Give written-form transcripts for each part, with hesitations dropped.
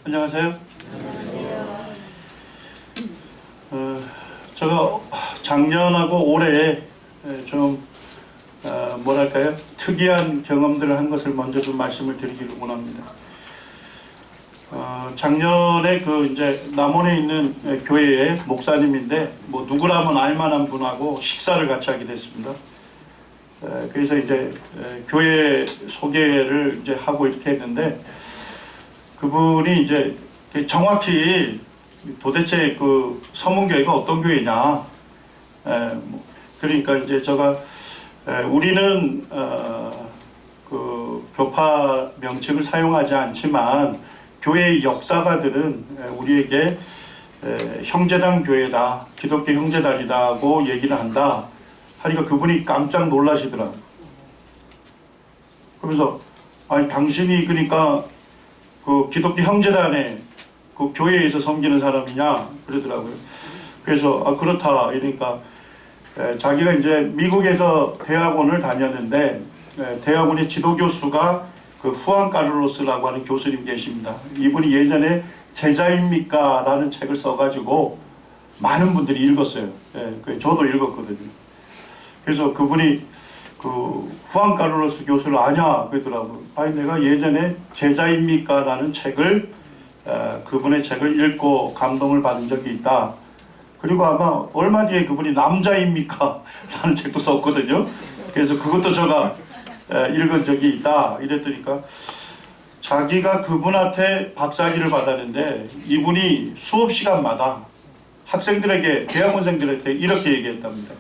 안녕하세요. 제가 작년하고 올해 좀 뭐랄까요? 특이한 경험들을 한 것을 먼저 좀 말씀을 드리기를 원합니다. 작년에 이제 남원에 있는 교회의 목사님인데 뭐 누구라면 알만한 분하고 식사를 같이 하게 됐습니다. 그래서 이제 교회 소개를 이제 하고 이렇게 했는데 그분이 이제 정확히 도대체 그 서문교회가 어떤 교회냐, 그러니까 이제 제가 우리는 그 교파 명칭을 사용하지 않지만 교회의 역사가들은 우리에게 형제당 교회다, 기독교 형제단이다고 얘기를 한다 하니까 그분이 깜짝 놀라시더라고요. 그러면서 아니 당신이 그러니까 그 기독교 형제단에 그 교회에서 섬기는 사람이냐 그러더라고요. 그래서 그렇다 이러니까 자기가 이제 미국에서 대학원을 다녔는데 대학원의 지도교수가 그 후안 카를로스라고 하는 교수님 계십니다. 이분이 예전에 제자입니까? 라는 책을 써가지고 많은 분들이 읽었어요. 저도 읽었거든요. 그래서 그분이 그 후안 카를로스 교수를 아냐 그러더라고요. 아니 내가 예전에 제자입니까? 라는 책을 그분의 책을 읽고 감동을 받은 적이 있다. 그리고 아마 얼마 뒤에 그분이 남자입니까? 라는 책도 썼거든요. 그래서 그것도 제가 읽은 적이 있다 이랬더니까 자기가 그분한테 박사학위를 받았는데 이분이 수업 시간마다 학생들에게 대학원생들한테 이렇게 얘기했답니다.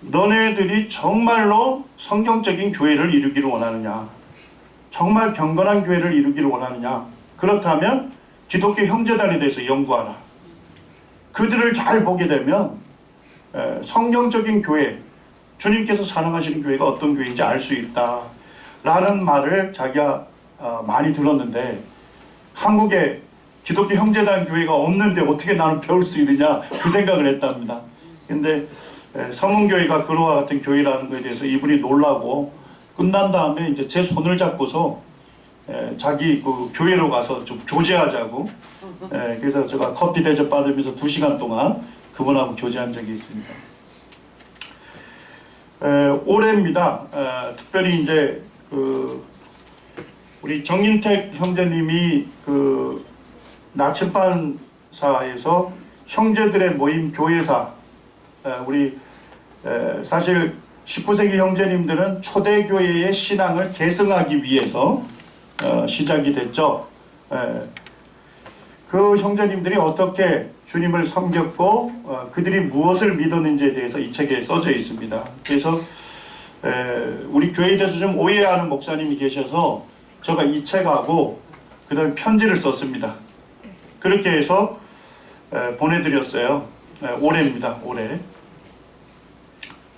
너네들이 정말로 성경적인 교회를 이루기를 원하느냐, 정말 경건한 교회를 이루기를 원하느냐, 그렇다면 기독교 형제단에 대해서 연구하라. 그들을 잘 보게 되면 성경적인 교회, 주님께서 사랑하시는 교회가 어떤 교회인지 알 수 있다 라는 말을 자기가 많이 들었는데 한국에 기독교 형제단 교회가 없는데 어떻게 나는 배울 수 있느냐 그 생각을 했답니다. 근데 서문교회가 그와 같은 교회라는 것에 대해서 이분이 놀라고 끝난 다음에 이제 제 손을 잡고서 자기 그 교회로 가서 좀 교제하자고 그래서 제가 커피 대접 받으면서 2시간 동안 그분하고 교제한 적이 있습니다. 올해입니다. 특별히 이제 우리 정인택 형제님이 그 나침반사에서 형제들의 모임 교회사, 우리 사실 19세기 형제님들은 초대교회의 신앙을 계승하기 위해서 시작이 됐죠. 그 형제님들이 어떻게 주님을 섬겼고 그들이 무엇을 믿었는지에 대해서 이 책에 써져 있습니다. 그래서 우리 교회에 대해서 좀 오해하는 목사님이 계셔서 제가 이 책하고 그 다음에 편지를 썼습니다. 그렇게 해서 보내드렸어요. 올해입니다. 올해.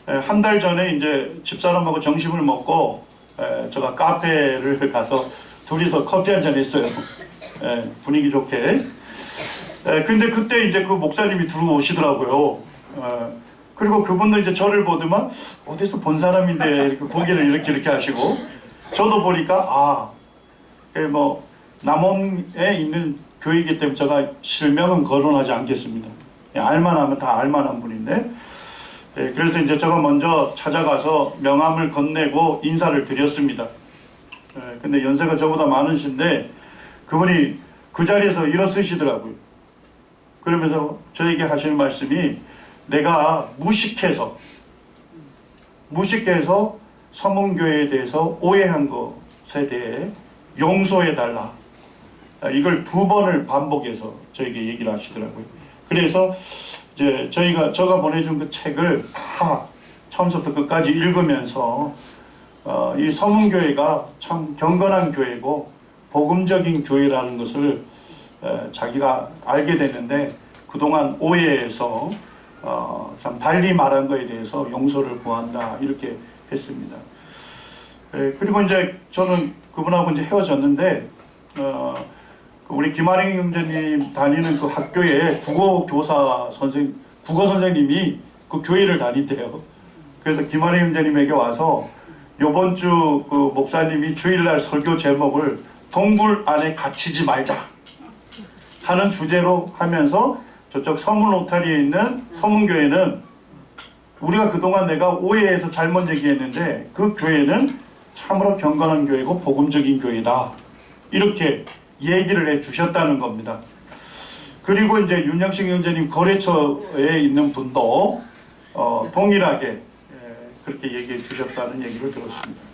한 달 전에 이제 집사람하고 점심을 먹고 제가 카페를 가서 둘이서 커피 한잔 했어요. 분위기 좋게. 근데 그때 이제 그 목사님이 들어오시더라고요. 그리고 그분도 이제 저를 보더만 어디서 본 사람인데 이렇게 고개를 이렇게 하시고 저도 보니까 뭐 남원에 있는 교회이기 때문에 제가 실명은 거론하지 않겠습니다. 알만하면 다 알만한 분인데 그래서 이제 제가 먼저 찾아가서 명함을 건네고 인사를 드렸습니다. 근데 연세가 저보다 많으신데 그분이 그 자리에서 일어서시더라고요. 그러면서 저에게 하시는 말씀이 내가 무식해서 서문교회에 대해서 오해한 것에 대해 용서해달라. 이걸 2번을 반복해서 저에게 얘기를 하시더라고요. 그래서 이제 제가 보내준 그 책을 다 처음부터 끝까지 읽으면서 이 서문교회가 참 경건한 교회고 복음적인 교회라는 것을 자기가 알게 됐는데 그동안 오해해서 참 달리 말한 것에 대해서 용서를 구한다 이렇게 했습니다. 그리고 이제 저는 그분하고 이제 헤어졌는데 우리 김아령 형제님 다니는 그 학교에 국어 선생님이 그 교회를 다닌대요. 그래서 김아령 형제님에게 와서 요번 주 그 목사님이 주일날 설교 제목을 동굴 안에 갇히지 말자 하는 주제로 하면서 저쪽 서문 로타리에 있는 서문교회는 우리가 그동안 내가 오해해서 잘못 얘기했는데 그 교회는 참으로 경건한 교회고 복음적인 교회다. 이렇게 얘기를 해 주셨다는 겁니다. 그리고 이제 윤영식 형제님 거래처에 있는 분도 동일하게 그렇게 얘기해 주셨다는 얘기를 들었습니다.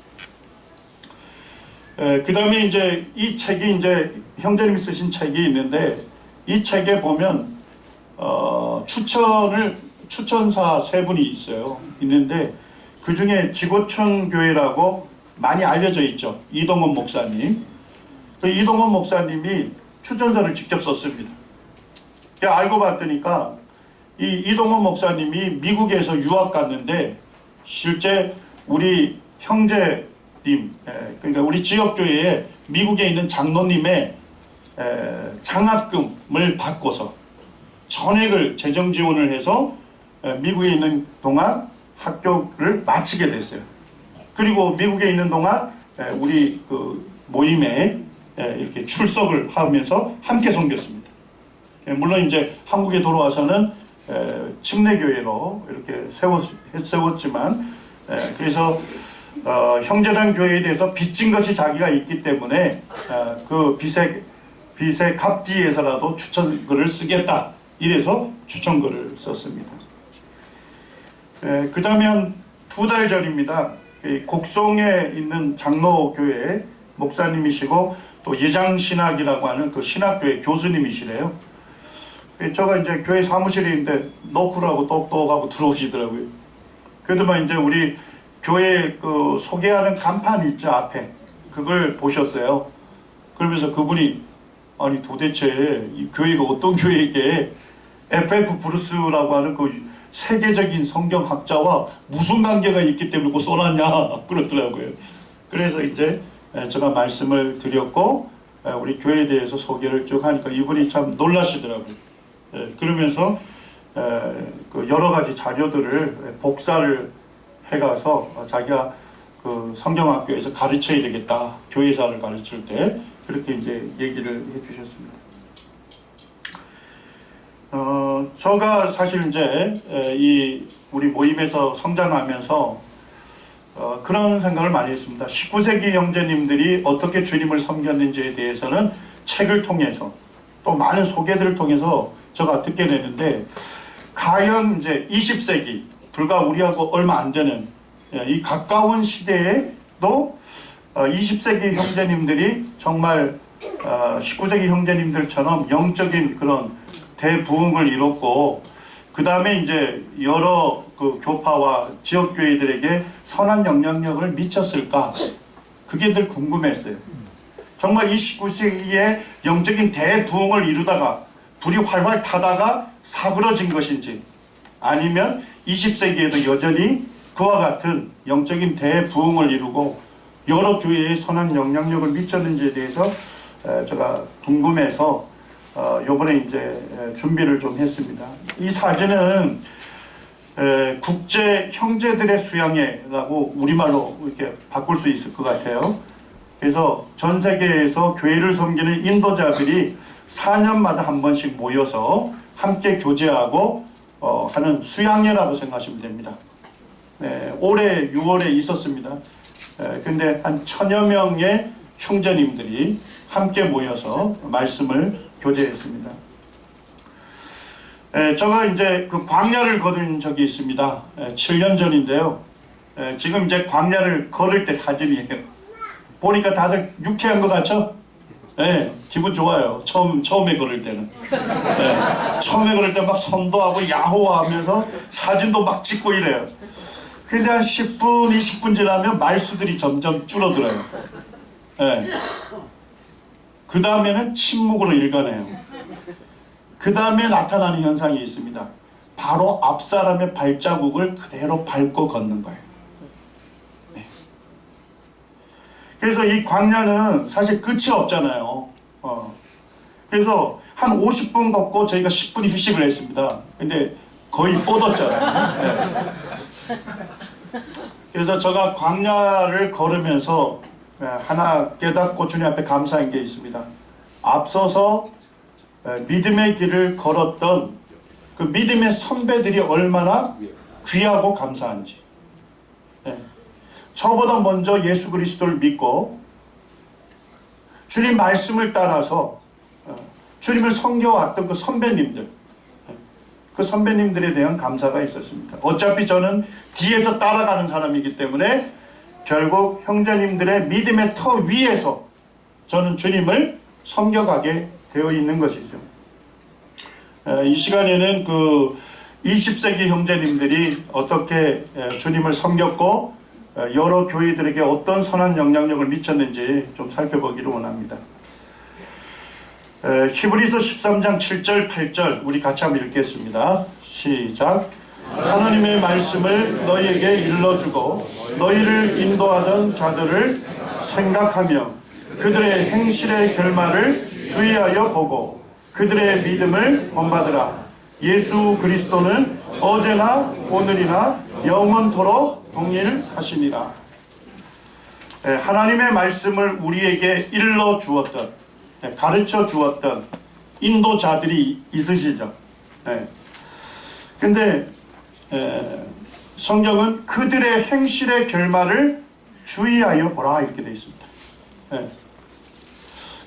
그 다음에 이제 이 책이 이제 형제님이 쓰신 책이 있는데 이 책에 보면 추천사 세 분이 있는데 그 중에 지고촌 교회라고 많이 알려져 있죠. 이동원 목사님. 그 이동원 목사님이 추천서를 직접 썼습니다. 알고 봤더니까 이 이동원 목사님이 미국에서 유학 갔는데 실제 우리 형제님, 그러니까 우리 지역교회에 미국에 있는 장로님의 장학금을 받고서 전액을 재정 지원을 해서 미국에 있는 동안 학교를 마치게 됐어요. 그리고 미국에 있는 동안 우리 그 모임에 이렇게 출석을 하면서 함께 섬겼습니다. 물론 이제 한국에 돌아와서는 침례교회로 이렇게 세웠지만 그래서 형제단 교회에 대해서 빚진 것이 자기가 있기 때문에 그 빚의 갚기위해서라도 추천글을 쓰겠다. 이래서 추천글을 썼습니다. 그 다음에 한 2달 전입니다. 곡성에 있는 장로교회 목사님이시고 또 예장신학이라고 하는 그 신학교회 교수님이시래요. 제가 이제 교회 사무실에 있는데 너쿨하고 똑똑하고 들어오시더라고요. 그러더만 이제 우리 교회 그 소개하는 간판 있죠, 앞에. 그걸 보셨어요. 그러면서 그분이 아니 도대체 이 교회가 어떤 교회이게 FF 브루스라고 하는 그 세계적인 성경학자와 무슨 관계가 있기 때문에 그거 써놨냐 그러더라고요. 그래서 이제 제가 말씀을 드렸고 우리 교회에 대해서 소개를 쭉 하니까 이분이 참 놀라시더라고요. 그러면서 그 여러 가지 자료들을 복사를 해가서 자기가 그 성경학교에서 가르쳐야 되겠다. 교회사를 가르칠 때 그렇게 이제 얘기를 해주셨습니다. 제가 사실 이제 이 우리 모임에서 성장하면서 그런 생각을 많이 했습니다. 19세기 형제님들이 어떻게 주님을 섬겼는지에 대해서는 책을 통해서 또 많은 소개들을 통해서 제가 듣게 되는데 과연 이제 20세기 불과 우리하고 얼마 안 되는 이 가까운 시대에도 20세기 형제님들이 정말 19세기 형제님들처럼 영적인 그런 대부흥을 이뤘고 그 다음에 이제 여러 그 교파와 지역교회들에게 선한 영향력을 미쳤을까? 그게 늘 궁금했어요. 정말 이 19세기에 영적인 대부흥을 이루다가 불이 활활 타다가 사그러진 것인지 아니면 20세기에도 여전히 그와 같은 영적인 대부흥을 이루고 여러 교회에 선한 영향력을 미쳤는지에 대해서 제가 궁금해서 요번에 이제 준비를 좀 했습니다. 이 사진은 국제 형제들의 수양회라고 우리말로 이렇게 바꿀 수 있을 것 같아요. 그래서 전 세계에서 교회를 섬기는 인도자들이 4년마다 한 번씩 모여서 함께 교제하고 하는 수양회라고 생각하시면 됩니다. 올해 6월에 있었습니다. 근데 한 1000여 명의 형제님들이 함께 모여서 말씀을 교제했습니다. 제가 이제 그 광야를 걸은 적이 있습니다. 7년 전인데요. 지금 이제 광야를 걸을 때 사진이에요. 보니까 다들 유쾌한 것 같죠? 기분 좋아요. 처음에 걸을 때는. 처음에 걸을 때 막 선도하고 야호하면서 사진도 막 찍고 이래요. 근데 한 10분, 20분 지나면 말수들이 점점 줄어들어요. 그 다음에는 침묵으로 일관해요. 그 다음에 나타나는 현상이 있습니다. 바로 앞 사람의 발자국을 그대로 밟고 걷는 거예요. 그래서 이 광야는 사실 끝이 없잖아요. 그래서 한 50분 걷고 저희가 10분 휴식을 했습니다. 근데 거의 뻗었잖아요. 그래서 제가 광야를 걸으면서 하나 깨닫고 주님 앞에 감사한 게 있습니다. 앞서서 믿음의 길을 걸었던 그 믿음의 선배들이 얼마나 귀하고 감사한지. 저보다 먼저 예수 그리스도를 믿고 주님 말씀을 따라서 주님을 섬겨왔던 그 선배님들, 그 선배님들에 대한 감사가 있었습니다. 어차피 저는 뒤에서 따라가는 사람이기 때문에 결국 형제님들의 믿음의 터 위에서 저는 주님을 섬겨가게 되어 있는 것이죠. 이 시간에는 그 20세기 형제님들이 어떻게 주님을 섬겼고 여러 교회들에게 어떤 선한 영향력을 미쳤는지 좀 살펴보기를 원합니다. 히브리서 13장 7절 8절 우리 같이 한번 읽겠습니다. 시작. 하나님의 말씀을 너희에게 일러주고 너희를 인도하던 자들을 생각하며 그들의 행실의 결말을 주의하여 보고 그들의 믿음을 본받으라. 예수 그리스도는 어제나 오늘이나 영원토록 동일하시니라. 하나님의 말씀을 우리에게 일러 주었던, 가르쳐 주었던 인도자들이 있으시죠. 근데 성경은 그들의 행실의 결말을 주의하여 보라 이렇게 되어 있습니다.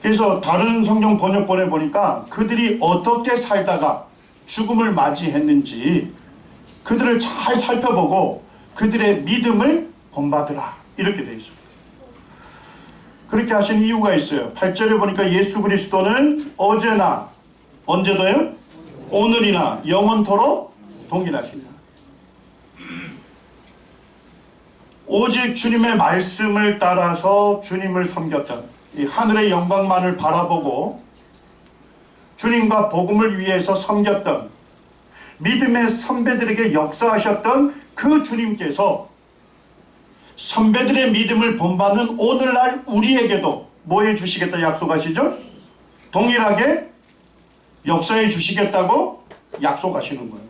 그래서 다른 성경 번역본에 보니까 그들이 어떻게 살다가 죽음을 맞이했는지 그들을 잘 살펴보고 그들의 믿음을 본받으라 이렇게 되어 있습니다. 그렇게 하신 이유가 있어요. 8절에 보니까 예수 그리스도는 어제나 언제도요? 오늘이나 영원토록 동일하시다. 오직 주님의 말씀을 따라서 주님을 섬겼던 이 하늘의 영광만을 바라보고 주님과 복음을 위해서 섬겼던 믿음의 선배들에게 역사하셨던 그 주님께서 선배들의 믿음을 본받는 오늘날 우리에게도 뭐 해주시겠다 약속하시죠? 동일하게 역사해 주시겠다고 약속하시는 거예요.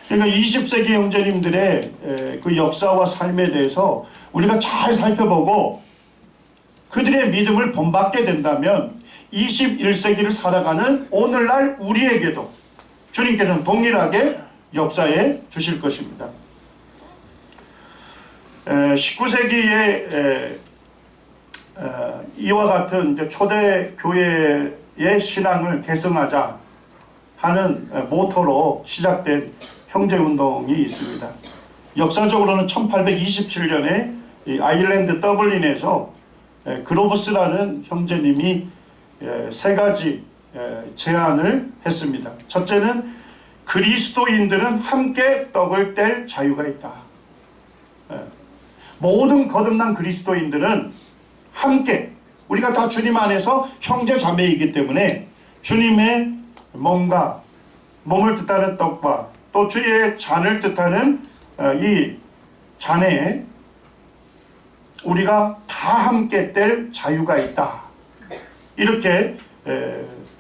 그러니까 20세기 형제님들의 그 역사와 삶에 대해서 우리가 잘 살펴보고 그들의 믿음을 본받게 된다면 21세기를 살아가는 오늘날 우리에게도 주님께서는 동일하게 역사해 주실 것입니다. 19세기에 이와 같은 이제 초대 교회의 신앙을 계승하자 하는 모토로 시작된 형제운동이 있습니다. 역사적으로는 1827년에 아일랜드 더블린에서 그로브스라는 형제님이 세 가지 제안을 했습니다. 첫째는 그리스도인들은 함께 떡을 뗄 자유가 있다. 모든 거듭난 그리스도인들은 함께 우리가 다 주님 안에서 형제 자매이기 때문에 주님의 몸을 뜻하는 떡과 또 주의 잔을 뜻하는 이 잔에 우리가 다 함께 뗄 자유가 있다. 이렇게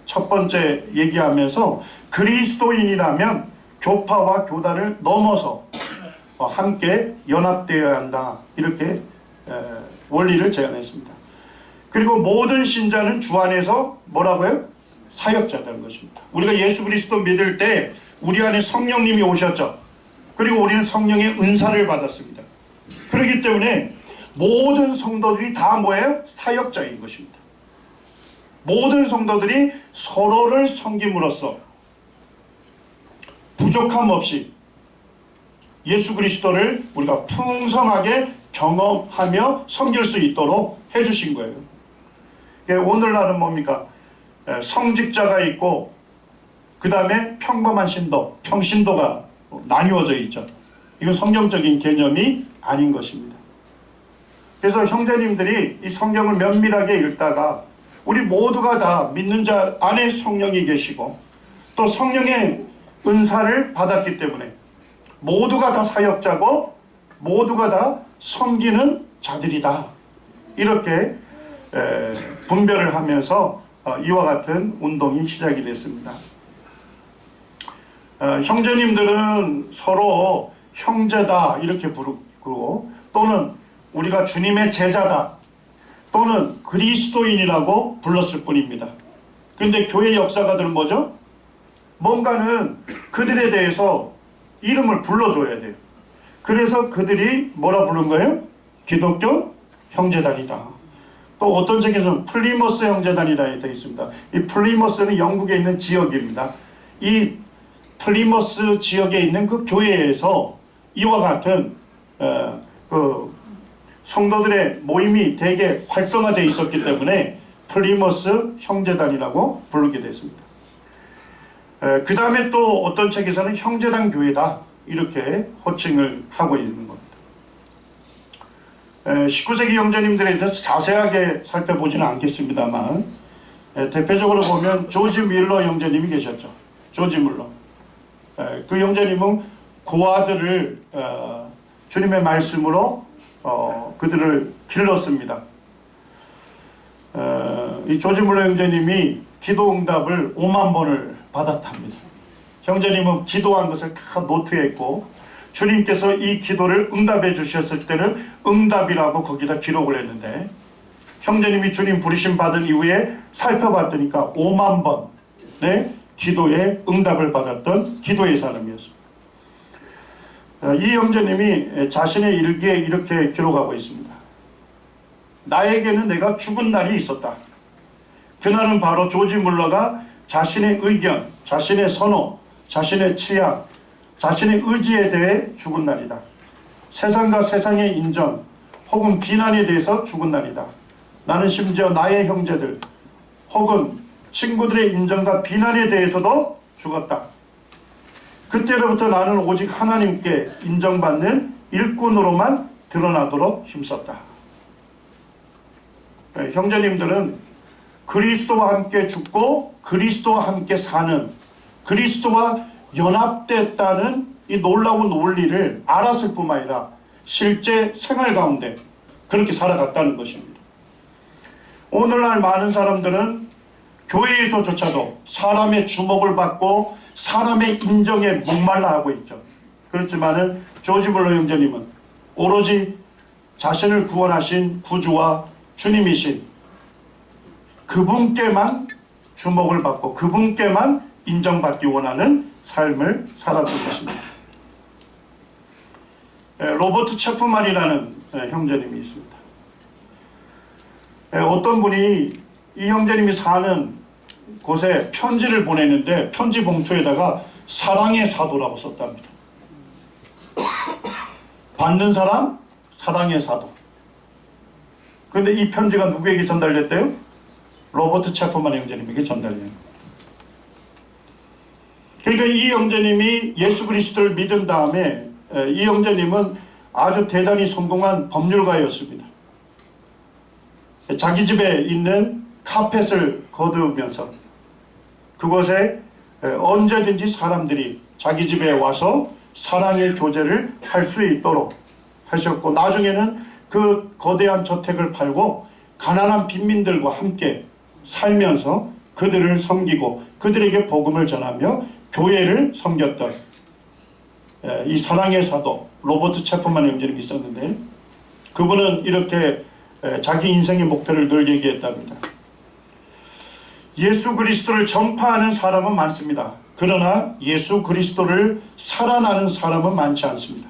첫 번째 얘기하면서 그리스도인이라면 교파와 교단을 넘어서 함께 연합되어야 한다. 이렇게 원리를 제안했습니다. 그리고 모든 신자는 주 안에서 뭐라고요? 사역자라는 것입니다. 우리가 예수 그리스도 믿을 때 우리 안에 성령님이 오셨죠. 그리고 우리는 성령의 은사를 받았습니다. 그렇기 때문에 모든 성도들이 다 뭐예요? 사역자인 것입니다. 모든 성도들이 서로를 섬김으로써 부족함 없이 예수 그리스도를 우리가 풍성하게 경험하며 섬길 수 있도록 해주신 거예요. 오늘날은 뭡니까? 성직자가 있고 그 다음에 평범한 신도, 평신도가 나뉘어져 있죠. 이건 성경적인 개념이 아닌 것입니다. 그래서 형제님들이 이 성경을 면밀하게 읽다가 우리 모두가 다 믿는 자 안에 성령이 계시고 또 성령의 은사를 받았기 때문에 모두가 다 사역자고 모두가 다 섬기는 자들이다. 이렇게 분별을 하면서 이와 같은 운동이 시작이 됐습니다. 형제님들은 서로 형제다 이렇게 부르고 또는 우리가 주님의 제자다 또는 그리스도인이라고 불렀을 뿐입니다. 근데 교회 역사가들은 뭐죠? 뭔가는 그들에 대해서 이름을 불러줘야 돼요. 그래서 그들이 뭐라 부른 거예요? 기독교 형제단이다. 또 어떤 책에서는 플리머스 형제단이다 되어 있습니다. 이 플리머스는 영국에 있는 지역입니다. 이 플리머스 지역에 있는 그 교회에서 이와 같은 그 성도들의 모임이 되게 활성화되어 있었기 때문에 플리머스 형제단이라고 부르게 됐습니다. 그 다음에 또 어떤 책에서는 형제단 교회다 이렇게 호칭을 하고 있는 겁니다. 19세기 형제님들에 대해서 자세하게 살펴보지는 않겠습니다만 대표적으로 보면 조지 밀러 형제님이 계셨죠. 조지 밀러. 그 형제님은 고아들을 주님의 말씀으로 그들을 길렀습니다. 이 조지 밀러 형제님이 기도 응답을 5만 번을 받았답니다. 형제님은 기도한 것을 다 노트했고 주님께서 이 기도를 응답해 주셨을 때는 응답이라고 거기다 기록을 했는데 형제님이 주님 부르심 받은 이후에 살펴봤더니까 5만 번의 기도에 응답을 받았던 기도의 사람이었습니다. 이 형제님이 자신의 일기에 이렇게 기록하고 있습니다. 나에게는 내가 죽은 날이 있었다. 그날은 바로 조지 물러가 자신의 의견, 자신의 선호, 자신의 취향, 자신의 의지에 대해 죽은 날이다. 세상과 세상의 인정 혹은 비난에 대해서 죽은 날이다. 나는 심지어 나의 형제들 혹은 친구들의 인정과 비난에 대해서도 죽었다. 그때로부터 나는 오직 하나님께 인정받는 일꾼으로만 드러나도록 힘썼다. 형제님들은 그리스도와 함께 죽고 그리스도와 함께 사는, 그리스도와 연합됐다는 이 놀라운 원리를 알았을 뿐만 아니라 실제 생활 가운데 그렇게 살아갔다는 것입니다. 오늘날 많은 사람들은 교회에서조차도 사람의 주목을 받고 사람의 인정에 목말라 하고 있죠. 그렇지만은 조지 물러 형제님은 오로지 자신을 구원하신 구주와 주님이신 그분께만 주목을 받고 그분께만 인정받기 원하는 삶을 살았던 것입니다. 로버트 체프만이라는 형제님이 있습니다. 어떤 분이 이 형제님이 사는 곳에 편지를 보냈는데 편지 봉투에다가 사랑의 사도라고 썼답니다. 받는 사람 사랑의 사도. 그런데 이 편지가 누구에게 전달됐대요? 로버트 체프만 형제님에게 전달된 겁니다. 그러니까 이 형제님이 예수 그리스도를 믿은 다음에 이 형제님은 아주 대단히 성공한 법률가였습니다. 자기 집에 있는 카펫을 거두면서 그곳에 언제든지 사람들이 자기 집에 와서 사랑의 교제를 할 수 있도록 하셨고 나중에는 그 거대한 저택을 팔고 가난한 빈민들과 함께 살면서 그들을 섬기고 그들에게 복음을 전하며 교회를 섬겼던 이 사랑의 사도 로버트 체프만 형제님이 있었는데 그분은 이렇게 자기 인생의 목표를 늘 얘기했답니다. 예수 그리스도를 전파하는 사람은 많습니다. 그러나 예수 그리스도를 살아나는 사람은 많지 않습니다.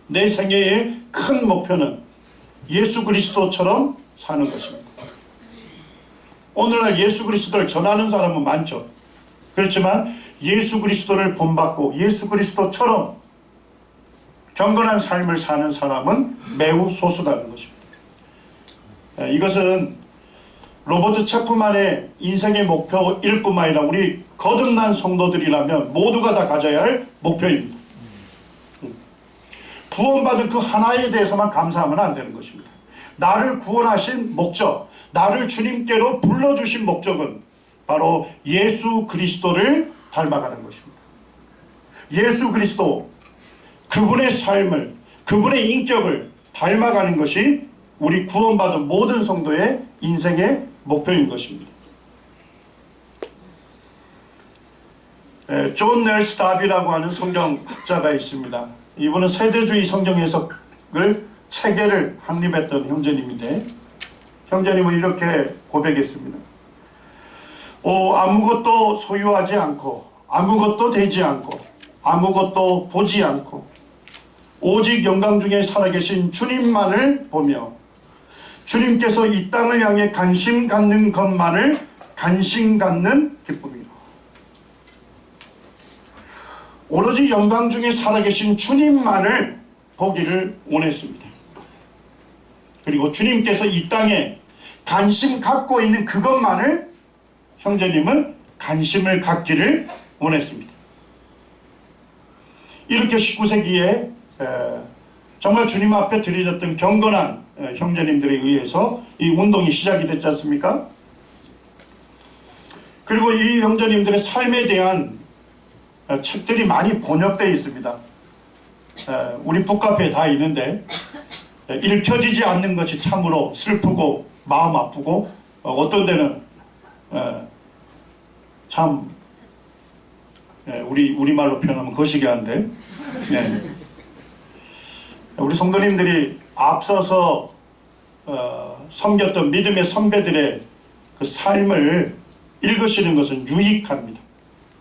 내 생애의 큰 목표는 예수 그리스도처럼 사는 것입니다. 오늘날 예수 그리스도를 전하는 사람은 많죠. 그렇지만 예수 그리스도를 본받고 예수 그리스도처럼 경건한 삶을 사는 사람은 매우 소수다는 것입니다. 이것은 로버트 체프만의 인생의 목표일 뿐만 아니라 우리 거듭난 성도들이라면 모두가 다 가져야 할 목표입니다. 구원받은 그 하나에 대해서만 감사하면 안 되는 것입니다. 나를 구원하신 목적, 나를 주님께로 불러주신 목적은 바로 예수 그리스도를 닮아가는 것입니다. 예수 그리스도, 그분의 삶을, 그분의 인격을 닮아가는 것이 우리 구원받은 모든 성도의 인생의 목표인 것입니다. 존 넬스 다비라고 하는 성경학자가 있습니다. 이분은 세대주의 성경 해석을 체계를 확립했던 형제님인데 형제님은 이렇게 고백했습니다. 아무것도 소유하지 않고 아무것도 되지 않고 아무것도 보지 않고 오직 영광 중에 살아계신 주님만을 보며 주님께서 이 땅을 향해 관심 갖는 것만을 관심 갖는 기쁨이라. 오로지 영광 중에 살아계신 주님만을 보기를 원했습니다. 그리고 주님께서 이 땅에 관심 갖고 있는 그것만을 형제님은 관심을 갖기를 원했습니다. 이렇게 19세기에 정말 주님 앞에 드려졌던 경건한 형제님들에 의해서 이 운동이 시작이 됐지 않습니까? 그리고 이 형제님들의 삶에 대한 책들이 많이 번역되어 있습니다. 우리 북카페에 다 있는데 읽혀지지 않는 것이 참으로 슬프고 마음 아프고 어떤 데는 참 우리말로 표현하면 거시기한데 우리 성도님들이 앞서서 섬겼던 믿음의 선배들의 그 삶을 읽으시는 것은 유익합니다.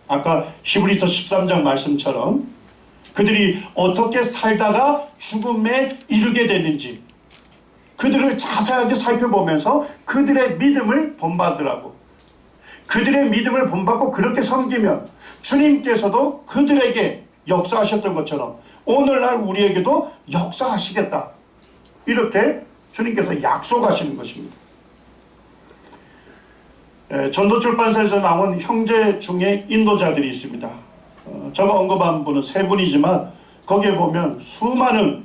아까 히브리서 13장 말씀처럼 그들이 어떻게 살다가 죽음에 이르게 됐는지 그들을 자세하게 살펴보면서 그들의 믿음을 본받으라고, 그들의 믿음을 본받고 그렇게 섬기면 주님께서도 그들에게 역사하셨던 것처럼 오늘날 우리에게도 역사하시겠다, 이렇게 주님께서 약속하시는 것입니다. 전도출판사에서 나온 형제 중에 인도자들이 있습니다. 제가 언급한 분은 세 분이지만 거기에 보면 수많은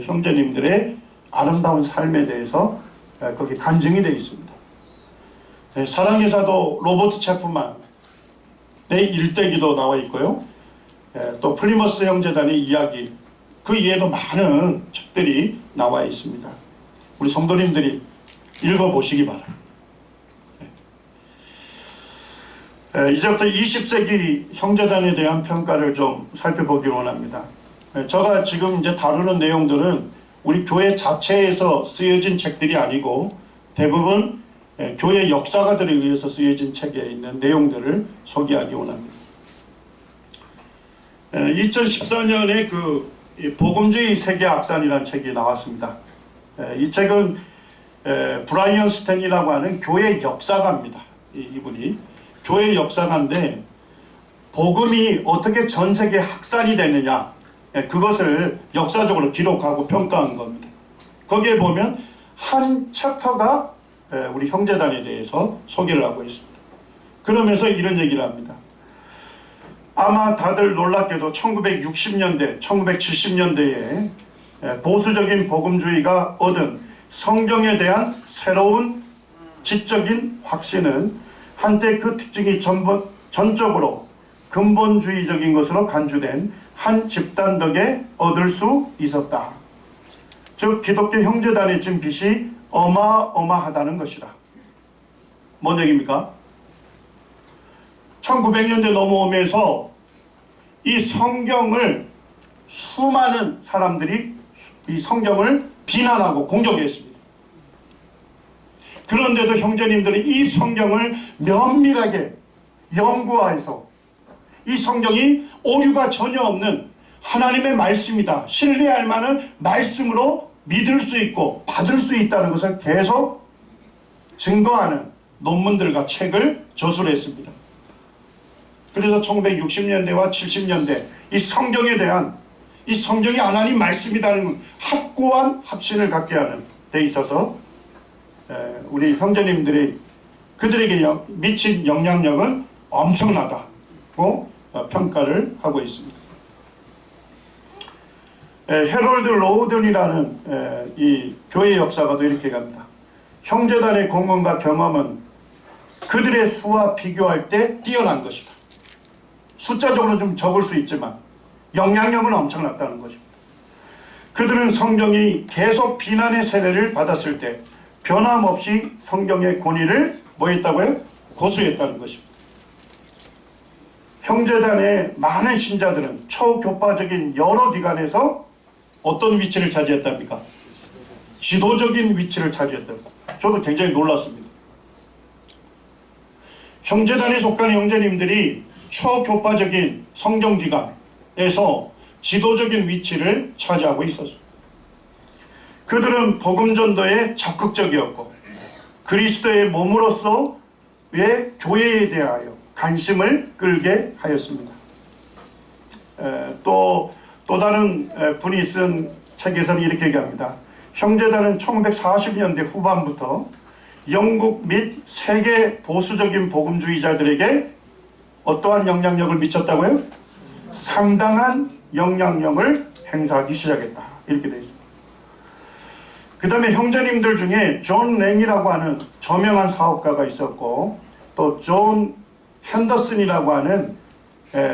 형제님들의 아름다운 삶에 대해서 거기 간증이 되어 있습니다. 사랑의 사도 로버트 체프만의 일대기도 나와 있고요. 또 플리머스 형제단의 이야기, 그 이외에도 많은 책들이 나와 있습니다. 우리 성도님들이 읽어보시기 바랍니다. 이제부터 20세기 형제단에 대한 평가를 좀 살펴보기를 원합니다. 제가 지금 이제 다루는 내용들은 우리 교회 자체에서 쓰여진 책들이 아니고 대부분 교회 역사가들에 의해서 쓰여진 책에 있는 내용들을 소개하기 원합니다. 2014년에 그 복음주의 세계 악산이라는 책이 나왔습니다. 이 책은 브라이언 스탠이라고 하는 교회 역사가입니다. 이분이 교회 역사가인데 복음이 어떻게 전 세계에 확산이 되느냐, 그것을 역사적으로 기록하고 평가한 겁니다. 거기에 보면 한 챕터가 우리 형제단에 대해서 소개를 하고 있습니다. 그러면서 이런 얘기를 합니다. 아마 다들 놀랍게도 1960년대, 1970년대에 보수적인 복음주의가 얻은 성경에 대한 새로운 지적인 확신은 한때 그 특징이 전적으로 근본주의적인 것으로 간주된 한 집단 덕에 얻을 수 있었다. 즉 기독교 형제단의 진 빛이 어마어마하다는 것이다. 뭔 얘기입니까? 1900년대 넘어오면서 이 성경을 수많은 사람들이 이 성경을 비난하고 공격했습니다. 그런데도 형제님들이 이 성경을 면밀하게 연구해서 이 성경이 오류가 전혀 없는 하나님의 말씀이다, 신뢰할 만한 말씀으로 믿을 수 있고 받을 수 있다는 것을 계속 증거하는 논문들과 책을 저술했습니다. 그래서 1960년대와 70년대 이 성경에 대한, 이 성경이 하나님 말씀이라는 확고한 확신을 갖게 하는 데 있어서 우리 형제님들이 그들에게 미친 영향력은 엄청나다고 평가를 하고 있습니다. 헤럴드 로우든이라는 이 교회 역사가도 이렇게 갑니다. 형제단의 공헌과 경험은 그들의 수와 비교할 때 뛰어난 것이다. 숫자적으로 좀 적을 수 있지만 영향력은 엄청났다는 것입니다. 그들은 성경이 계속 비난의 세례를 받았을 때 변함없이 성경의 권위를 뭐 했다고요? 고수했다는 것입니다. 형제단의 많은 신자들은 초교파적인 여러 기관에서 어떤 위치를 차지했답니까? 지도적인 위치를 차지했답니다. 저도 굉장히 놀랐습니다. 형제단에 속한 형제님들이 초교파적인 성경기관에서 지도적인 위치를 차지하고 있었습니다. 그들은 복음전도에 적극적이었고 그리스도의 몸으로서의 교회에 대하여 관심을 끌게 하였습니다. 또 다른 분이 쓴 책에서는 이렇게 얘기합니다. 형제단은 1940년대 후반부터 영국 및 세계 보수적인 복음주의자들에게 어떠한 영향력을 미쳤다고요? 상당한 영향력을 행사하기 시작했다. 이렇게 되어 있습니다. 그 다음에 형제님들 중에 존 랭이라고 하는 저명한 사업가가 있었고 또 존 핸더슨이라고 하는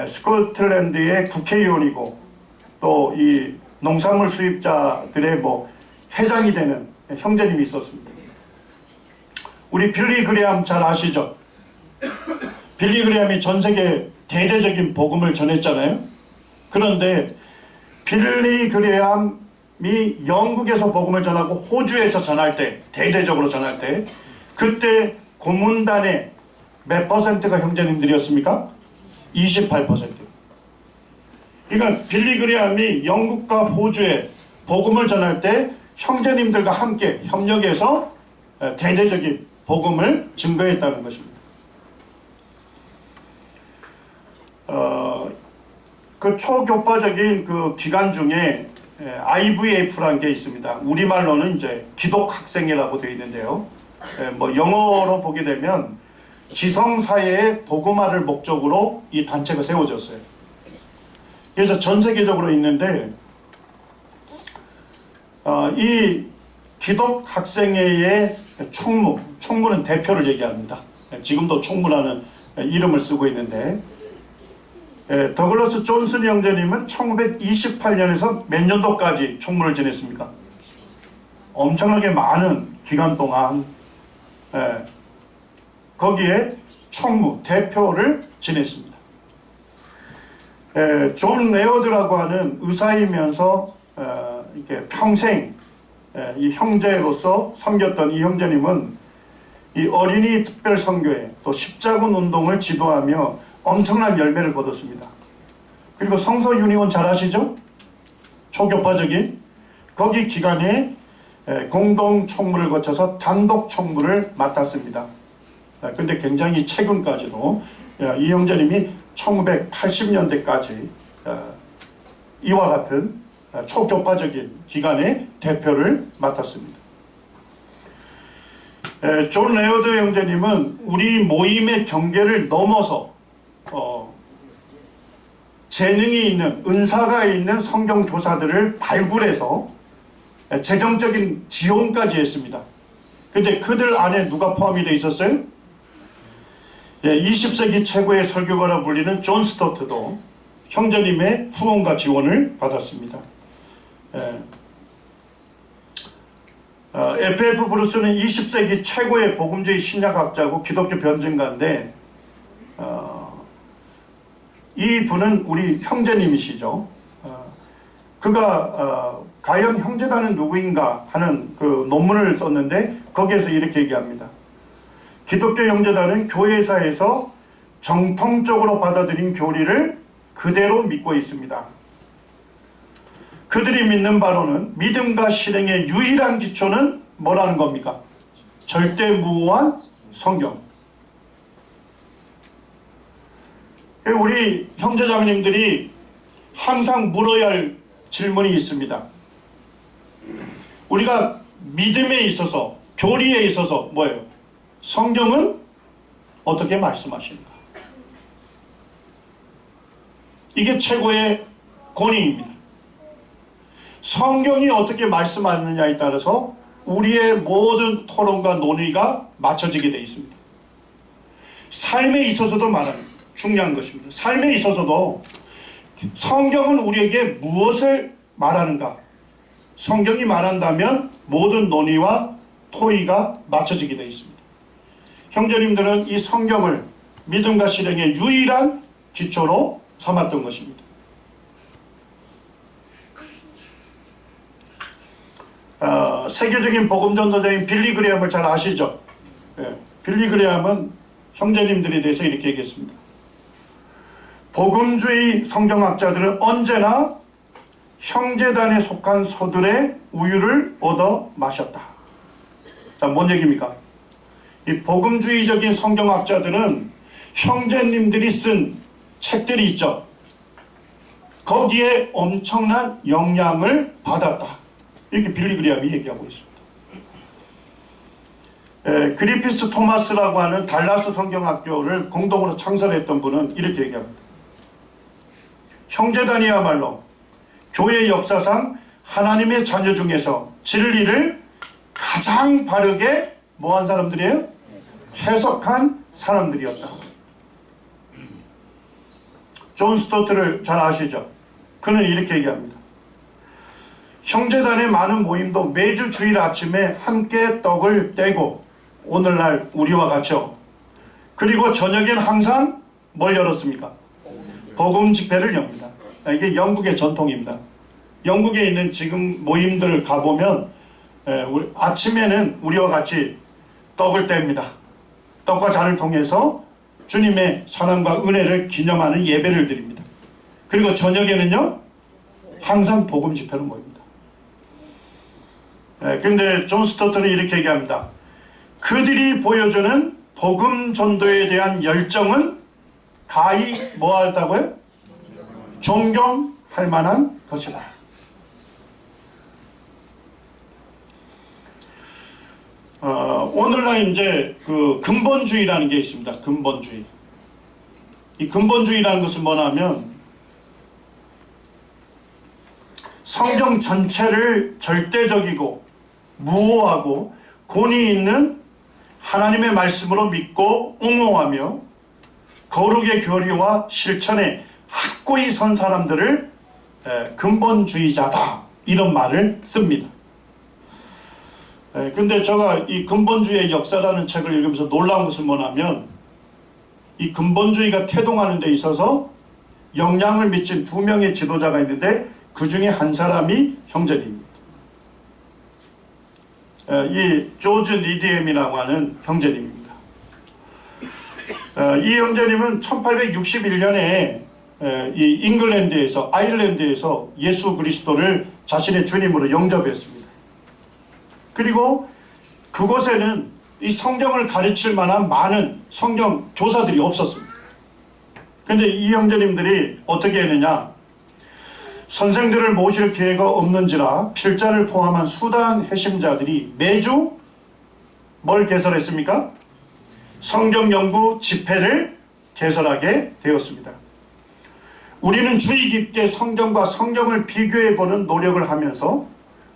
스코틀랜드의 국회의원이고 또 이 농산물 수입자들의 회장이 되는 형제님이 있었습니다. 우리 빌리 그레함 잘 아시죠? 빌리 그레함이 전 세계 대대적인 복음을 전했잖아요. 그런데 빌리 그레함이 영국에서 복음을 전하고 호주에서 전할 때, 대대적으로 전할 때 그때 고문단의 몇 퍼센트가 형제님들이었습니까? 28%. 그러니까 빌리 그레함이 영국과 호주에 복음을 전할 때 형제님들과 함께 협력해서 대대적인 복음을 증거했다는 것입니다. 그 초교파적인 그 기간 중에 IVF라는 게 있습니다. 우리말로는 이제 기독학생회라고 되어 있는데요. 영어로 보게 되면 지성사회의 복음화를 목적으로 이 단체가 세워졌어요. 그래서 전 세계적으로 있는데 이 기독학생회의 총무는 대표를 얘기합니다. 지금도 총무라는 이름을 쓰고 있는데 더글러스 존슨 형제님은 1928년에서 몇 년도까지 총무를 지냈습니까? 엄청나게 많은 기간 동안 거기에 총무, 대표를 지냈습니다. 존 레어드라고 하는 의사이면서 이렇게 평생 이 형제로서 섬겼던 이 형제님은 이 어린이 특별선교회 또 십자군 운동을 지도하며 엄청난 열매를 거뒀습니다. 그리고 성서 유니온 잘 아시죠? 초교파적인 거기 기간에 공동 총무를 거쳐서 단독 총무를 맡았습니다. 근데 굉장히 최근까지도 이 형제님이 1980년대까지 이와 같은 초교파적인 기간의 대표를 맡았습니다. 존 레어드 형제님은 우리 모임의 경계를 넘어서 재능이 있는 은사가 있는 성경 교사들을 발굴해서 재정적인 지원까지 했습니다. 근데 그들 안에 누가 포함이 되어 있었어요? 20세기 최고의 설교가라 불리는 존 스토트도 형제님의 후원과 지원을 받았습니다. F.F. 브루스는 20세기 최고의 복음주의 신약학자고 기독교 변증가인데 이 분은 우리 형제님이시죠. 그가 과연 형제단은 누구인가 하는 그 논문을 썼는데 거기에서 이렇게 얘기합니다. 기독교 형제단은 교회사에서 정통적으로 받아들인 교리를 그대로 믿고 있습니다. 그들이 믿는 바로는 믿음과 실행의 유일한 기초는 뭐라는 겁니까? 절대무오한 성경. 우리 형제자매님들이 항상 물어야 할 질문이 있습니다. 우리가 믿음에 있어서 교리에 있어서 뭐예요? 성경은 어떻게 말씀하십니까? 이게 최고의 권위입니다. 성경이 어떻게 말씀하느냐에 따라서 우리의 모든 토론과 논의가 맞춰지게 되어 있습니다. 삶에 있어서도 말합니다. 중요한 것입니다. 삶에 있어서도 성경은 우리에게 무엇을 말하는가? 성경이 말한다면 모든 논의와 토의가 맞춰지게 되어 있습니다. 형제님들은 이 성경을 믿음과 실행의 유일한 기초로 삼았던 것입니다. 세계적인 복음전도자인 빌리 그레함을 잘 아시죠? 빌리 그레함은 형제님들에 대해서 이렇게 얘기했습니다. 복음주의 성경학자들은 언제나 형제단에 속한 소들의 우유를 얻어 마셨다. 자, 뭔 얘기입니까? 이 복음주의적인 성경학자들은 형제님들이 쓴 책들이 있죠. 거기에 엄청난 영향을 받았다. 이렇게 빌리 그레이엄이 얘기하고 있습니다. 그리피스 토마스라고 하는 달라스 성경학교를 공동으로 창설했던 분은 이렇게 얘기합니다. 형제단이야말로 교회 역사상 하나님의 자녀 중에서 진리를 가장 바르게 뭐한 사람들이에요? 해석한 사람들이었다. 존 스토트를 잘 아시죠? 그는 이렇게 얘기합니다. 형제단의 많은 모임도 매주 주일 아침에 함께 떡을 떼고 오늘날 우리와 같이요. 그리고 저녁엔 항상 뭘 열었습니까? 복음 집회를 엽니다. 이게 영국의 전통입니다. 영국에 있는 지금 모임들을 가보면 아침에는 우리와 같이 떡을 뗍니다. 떡과 잔을 통해서 주님의 사랑과 은혜를 기념하는 예배를 드립니다. 그리고 저녁에는요 항상 복음 집회로 모입니다. 그런데 존 스토트는 이렇게 얘기합니다. 그들이 보여주는 복음 전도에 대한 열정은 가히 뭐 할다고요? 존경할 만한 것이다. 오늘날 이제 그 근본주의라는 게 있습니다. 근본주의. 이 근본주의라는 것은 뭐냐면 성경 전체를 절대적이고 무오하고 권위 있는 하나님의 말씀으로 믿고 옹호하며 거룩의 교리와 실천에 확고히 선 사람들을 근본주의자다 이런 말을 씁니다. 근데 제가 이 근본주의의 역사라는 책을 읽으면서 놀라운 것은 뭐냐면 이 근본주의가 태동하는 데 있어서 영향을 미친 두 명의 지도자가 있는데 그 중에 한 사람이 형제님입니다. 이 조지 리디엠이라고 하는 형제님입니다. 이 형제님은 1861년에 이 잉글랜드에서 아일랜드에서 예수 그리스도를 자신의 주님으로 영접했습니다. 그리고 그곳에는 이 성경을 가르칠 만한 많은 성경 교사들이 없었습니다. 그런데 이 형제님들이 어떻게 했느냐, 선생들을 모실 기회가 없는지라 필자를 포함한 수단 핵심자들이 매주 뭘 개설했습니까? 성경 연구 집회를 개설하게 되었습니다. 우리는 주의 깊게 성경과 성경을 비교해보는 노력을 하면서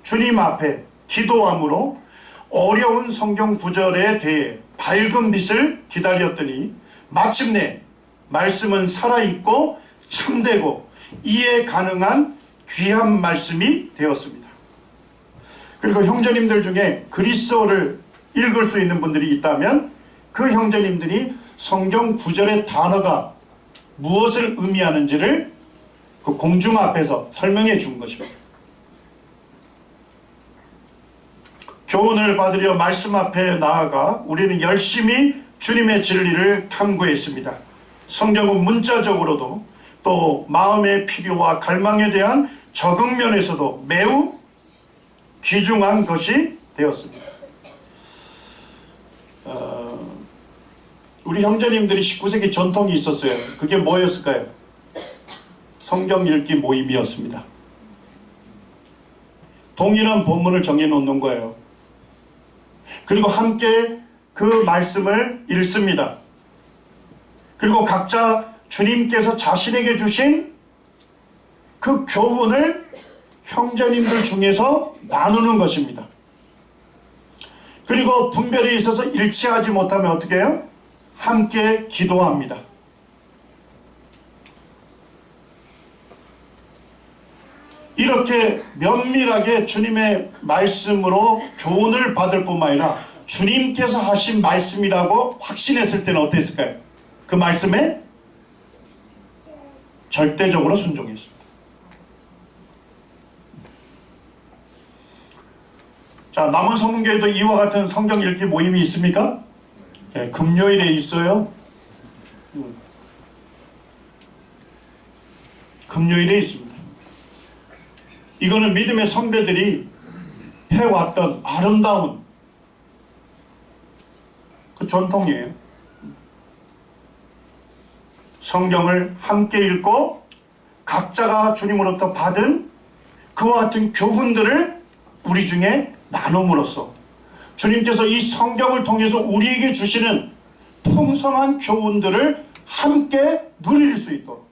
주님 앞에 기도함으로 어려운 성경 구절에 대해 밝은 빛을 기다렸더니 마침내 말씀은 살아있고 참되고 이해 가능한 귀한 말씀이 되었습니다. 그리고 형제님들 중에 그리스어를 읽을 수 있는 분들이 있다면 그 형제님들이 성경 구절의 단어가 무엇을 의미하는지를 그 공중 앞에서 설명해 준 것입니다. 교훈을 받으려 말씀 앞에 나아가 우리는 열심히 주님의 진리를 탐구했습니다. 성경은 문자적으로도 또 마음의 필요와 갈망에 대한 적응 면에서도 매우 귀중한 것이 되었습니다. 우리 형제님들이 19세기 전통이 있었어요. 그게 뭐였을까요? 성경 읽기 모임이었습니다. 동일한 본문을 정해놓는 거예요. 그리고 함께 그 말씀을 읽습니다. 그리고 각자 주님께서 자신에게 주신 그 교훈을 형제님들 중에서 나누는 것입니다. 그리고 분별에 있어서 일치하지 못하면 어떻게 해요? 함께 기도합니다. 이렇게 면밀하게 주님의 말씀으로 교훈을 받을 뿐만 아니라 주님께서 하신 말씀이라고 확신했을 때는 어땠을까요? 그 말씀에 절대적으로 순종했습니다. 자, 남은 성문교회도 이와 같은 성경 읽기 모임이 있습니까? 예, 금요일에 있어요. 금요일에 있습니다. 이거는 믿음의 선배들이 해왔던 아름다운 그 전통이에요. 성경을 함께 읽고 각자가 주님으로부터 받은 그와 같은 교훈들을 우리 중에 나눔으로써 주님께서 이 성경을 통해서 우리에게 주시는 풍성한 교훈들을 함께 누릴 수 있도록,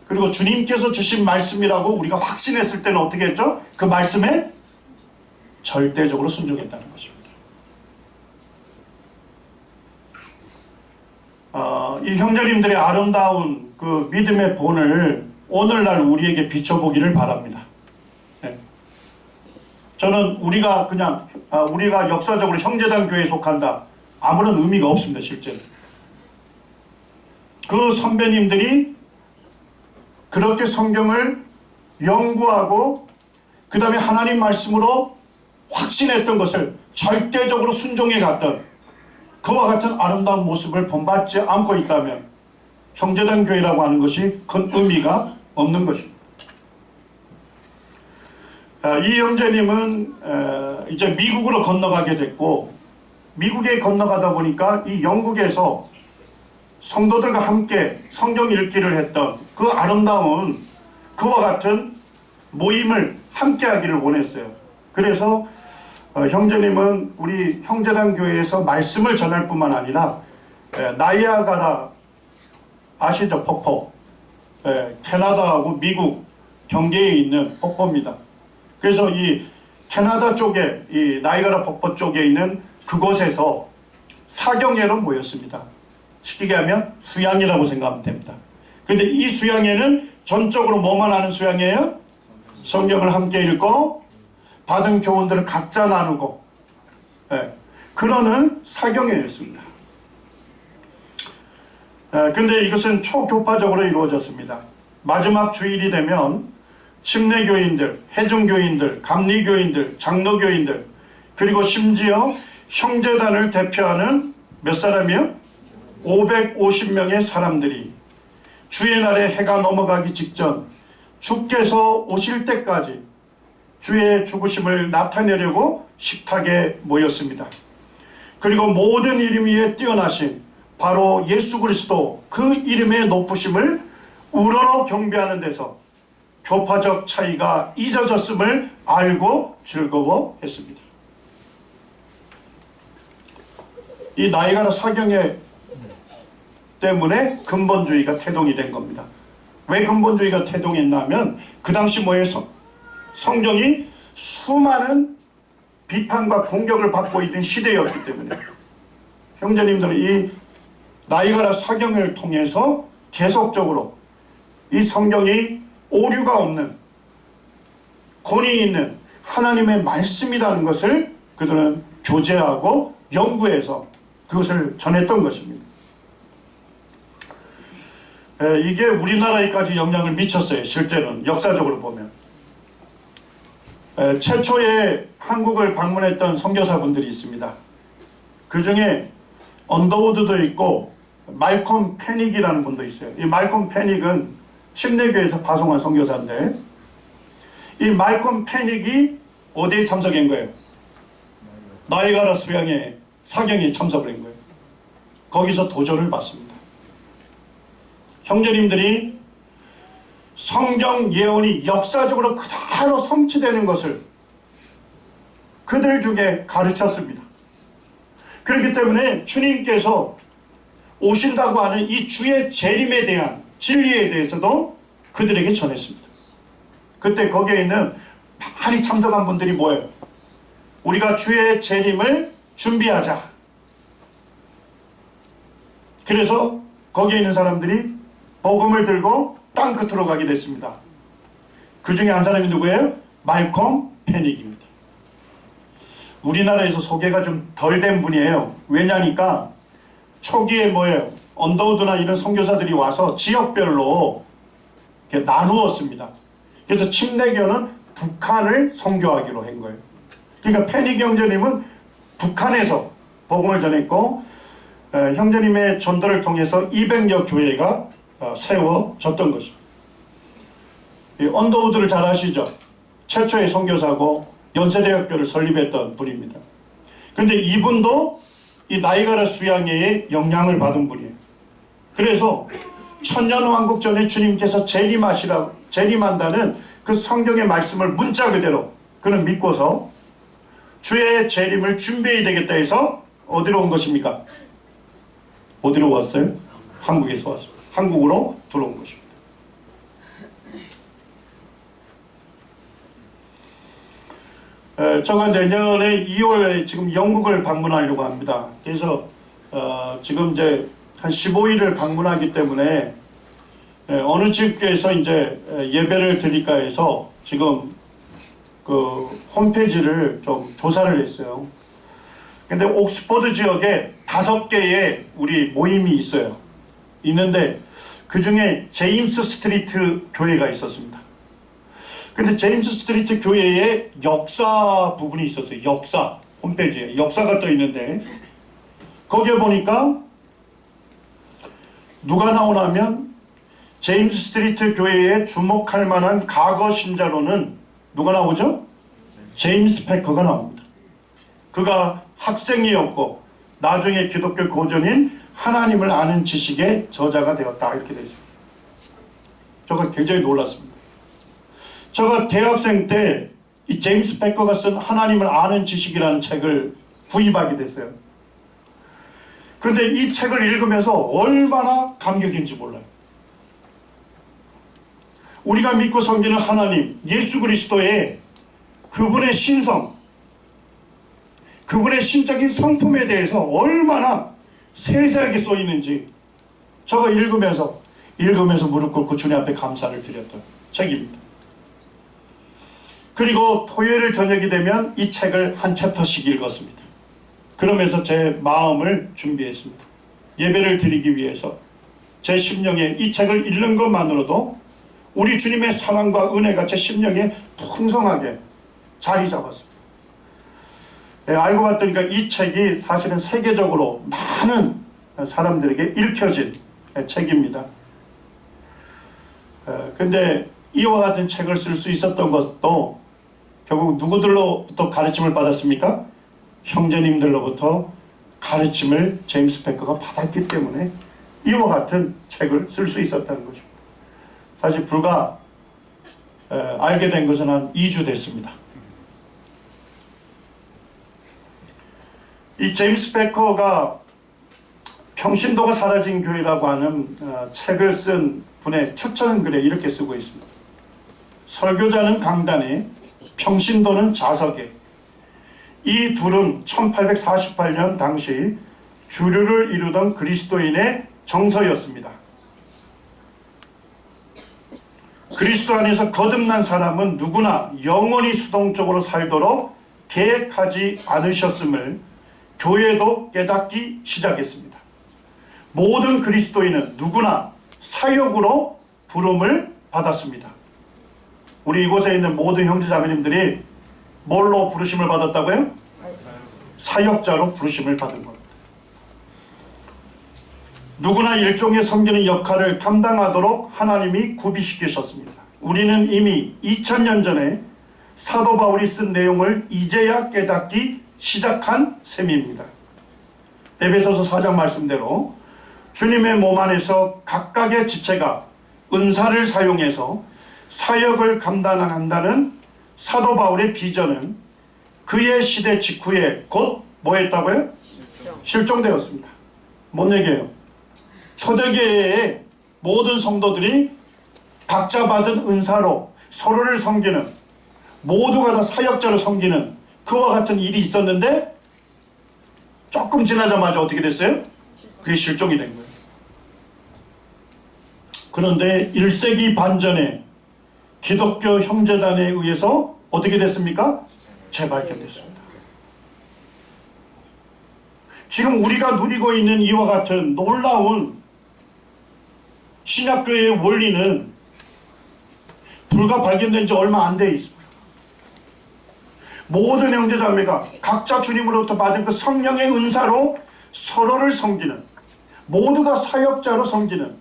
그리고 주님께서 주신 말씀이라고 우리가 확신했을 때는 어떻게 했죠? 그 말씀에 절대적으로 순종했다는 것입니다. 이 형제님들의 아름다운 그 믿음의 본을 오늘날 우리에게 비춰보기를 바랍니다. 네. 저는 우리가 역사적으로 형제단 교회에 속한다, 아무런 의미가 없습니다. 실제로 그 선배님들이 그렇게 성경을 연구하고 그 다음에 하나님 말씀으로 확신했던 것을 절대적으로 순종해 갔던 그와 같은 아름다운 모습을 본받지 않고 있다면 형제단 교회라고 하는 것이 큰 의미가 없는 것입니다. 이 형제님은 이제 미국으로 건너가게 됐고, 미국에 건너가다 보니까 이 영국에서 성도들과 함께 성경 읽기를 했던 그 아름다운 그와 같은 모임을 함께 하기를 원했어요. 그래서 형제님은 우리 형제단 교회에서 말씀을 전할 뿐만 아니라 나이아가라 아시죠? 폭포, 캐나다하고 미국 경계에 있는 폭포입니다. 그래서 이 캐나다 쪽에, 이 나이아가라 폭포 쪽에 있는 그곳에서 사경회로 모였습니다. 쉽게 하면 수양이라고 생각하면 됩니다. 그런데 이 수양회는 전적으로 뭐만 하는 수양회예요? 성경을 함께 읽고 받은 교훈들을 각자 나누고, 그러는 사경회였습니다. 근데 이것은 초교파적으로 이루어졌습니다. 마지막 주일이 되면 침례교인들, 해중교인들, 감리교인들, 장로교인들, 그리고 심지어 형제단을 대표하는 몇 사람이요? 550명의 사람들이 주의 날에 해가 넘어가기 직전 주께서 오실 때까지 주의 죽으심을 나타내려고 식탁에 모였습니다. 그리고 모든 이름 위에 뛰어나신 바로 예수 그리스도, 그 이름의 높으심을 우러러 경배하는 데서 교파적 차이가 잊어졌음을 알고 즐거워했습니다. 이 나이아가라 사경회 때문에 근본주의가 태동이 된 겁니다. 왜 근본주의가 태동했냐면 그 당시 뭐예요? 성경이 수많은 비판과 공격을 받고 있는 시대였기 때문에 형제님들은 이 나이아가라 사경을 통해서 계속적으로 이 성경이 오류가 없는 권위 있는 하나님의 말씀이라는 것을 그들은 교제하고 연구해서 그것을 전했던 것입니다. 이게 우리나라에까지 영향을 미쳤어요. 실제로는 역사적으로 보면 최초에 한국을 방문했던 선교사분들이 있습니다. 그 중에 언더우드도 있고 말콤 패닉이라는 분도 있어요. 이 말콤 패닉은 침례교에서 파송한 선교사인데, 이 말콤 패닉이 어디에 참석한 거예요? 나이아가라 수양회 사경에 참석을 한 거예요. 거기서 도전을 받습니다. 형제님들이 성경 예언이 역사적으로 그대로 성취되는 것을 그들 중에 가르쳤습니다. 그렇기 때문에 주님께서 오신다고 하는 이 주의 재림에 대한 진리에 대해서도 그들에게 전했습니다. 그때 거기에 있는 많이 참석한 분들이 뭐예요? 우리가 주의 재림을 준비하자. 그래서 거기에 있는 사람들이 복음을 들고 땅 끝으로 가게 됐습니다. 그 중에 한 사람이 누구예요? 말콤 패닉입니다. 우리나라에서 소개가 좀 덜 된 분이에요. 왜냐니까 초기에 뭐예요? 언더우드나 이런 선교사들이 와서 지역별로 이렇게 나누었습니다. 그래서 침례교는 북한을 선교하기로 한 거예요. 그러니까 패닉 형제님은 북한에서 복음을 전했고 형제님의 전도를 통해서 200여 교회가 세워졌던 것입니다. 언더우드를 잘 아시죠? 최초의 선교사고 연세대학교를 설립했던 분입니다. 그런데 이분도 이 나이가라 수양회의 영향을 받은 분이에요. 그래서 천년왕국 전에 주님께서 재림한다는 그 성경의 말씀을 문자 그대로 그는 믿고서 주의 재림을 준비해야 되겠다 해서 어디로 온 것입니까? 어디로 왔어요? 한국에서 왔습니다. 한국으로 들어온 것입니다. 제가 내년에 2월에 지금 영국을 방문하려고 합니다. 그래서 지금 이제 한 15일을 방문하기 때문에 어느 집교에서 이제 예배를 드릴까 해서 지금 그 홈페이지를 좀 조사를 했어요. 근데 옥스퍼드 지역에 5개의 우리 모임이 있어요. 있는데 그 중에 제임스 스트리트 교회가 있었습니다. 근데 제임스 스트리트 교회에 역사 부분이 있었어요. 역사 홈페이지에 역사가 떠 있는데 거기에 보니까 누가 나오냐면 제임스 스트리트 교회에 주목할 만한 과거 신자로는 누가 나오죠? 제임스 패커가 나옵니다. 그가 학생이었고 나중에 기독교 고전인 하나님을 아는 지식의 저자가 되었다 이렇게 되죠. 제가 굉장히 놀랐습니다. 제가 대학생 때 이 제임스 패커가 쓴 하나님을 아는 지식이라는 책을 구입하게 됐어요. 그런데 이 책을 읽으면서 얼마나 감격인지 몰라요. 우리가 믿고 섬기는 하나님, 예수 그리스도의 그분의 신성, 그분의 신적인 성품에 대해서 얼마나 세세하게 써 있는지 저거 읽으면서 무릎 꿇고 주님 앞에 감사를 드렸던 책입니다. 그리고 토요일 저녁이 되면 이 책을 한 챕터씩 읽었습니다. 그러면서 제 마음을 준비했습니다. 예배를 드리기 위해서 제 심령에 이 책을 읽는 것만으로도 우리 주님의 사랑과 은혜가 제 심령에 풍성하게 자리 잡았습니다. 알고 봤더니 이 책이 사실은 세계적으로 많은 사람들에게 읽혀진 책입니다. 근데 이와 같은 책을 쓸 수 있었던 것도 결국 누구들로부터 가르침을 받았습니까? 형제님들로부터 가르침을 제임스 패커가 받았기 때문에 이와 같은 책을 쓸 수 있었다는 거죠. 사실 불과 알게 된 것은 한 2주 됐습니다. 이 제임스 패커가 평신도가 사라진 교회라고 하는 책을 쓴 분의 추천글에 이렇게 쓰고 있습니다. 설교자는 강단에, 평신도는 좌석에. 이 둘은 1848년 당시 주류를 이루던 그리스도인의 정서였습니다. 그리스도 안에서 거듭난 사람은 누구나 영원히 수동적으로 살도록 계획하지 않으셨음을 교회도 깨닫기 시작했습니다. 모든 그리스도인은 누구나 사역으로 부름을 받았습니다. 우리 이곳에 있는 모든 형제자매님들이 뭘로 부르심을 받았다고요? 사역자로 부르심을 받은 겁니다. 누구나 일종의 섬기는 역할을 감당하도록 하나님이 구비시키셨습니다. 우리는 이미 2000년 전에 사도 바울이 쓴 내용을 이제야 깨닫기 시작한 셈입니다. 에베소서 4장 말씀대로 주님의 몸 안에서 각각의 지체가 은사를 사용해서 사역을 감당한다는 사도 바울의 비전은 그의 시대 직후에 곧 뭐 했다고요? 실종되었습니다. 뭔 얘기예요? 초대교회의 모든 성도들이 각자 받은 은사로 서로를 섬기는, 모두가 다 사역자로 섬기는 그와 같은 일이 있었는데 조금 지나자마자 어떻게 됐어요? 그게 실종이 된 거예요. 그런데 1세기 반 전에 기독교 형제단에 의해서 어떻게 됐습니까? 재발견됐습니다. 지금 우리가 누리고 있는 이와 같은 놀라운 신약교회의 원리는 불과 발견된 지 얼마 안 돼 있습니다. 모든 형제자매가 각자 주님으로부터 받은 그 성령의 은사로 서로를 섬기는, 모두가 사역자로 섬기는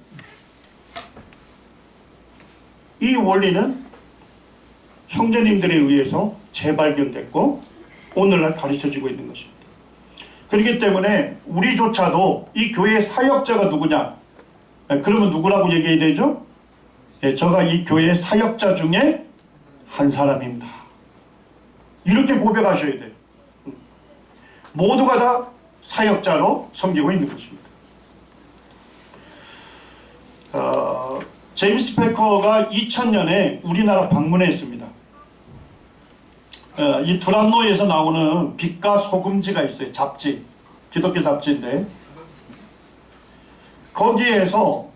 이 원리는 형제님들에 의해서 재발견됐고 오늘날 가르쳐지고 있는 것입니다. 그렇기 때문에 우리조차도 이 교회의 사역자가 누구냐? 그러면 누구라고 얘기해야 되죠? 저가 이 교회의 사역자 중에 한 사람입니다. 이렇게 고백하셔야 돼요. 모두가 다 사역자로 섬기고 있는 것입니다. 제임스 패커가 2000년에 우리나라 방문했습니다. 이 두란노에서 나오는 빛과 소금지가 있어요. 잡지, 기독교 잡지인데 거기에서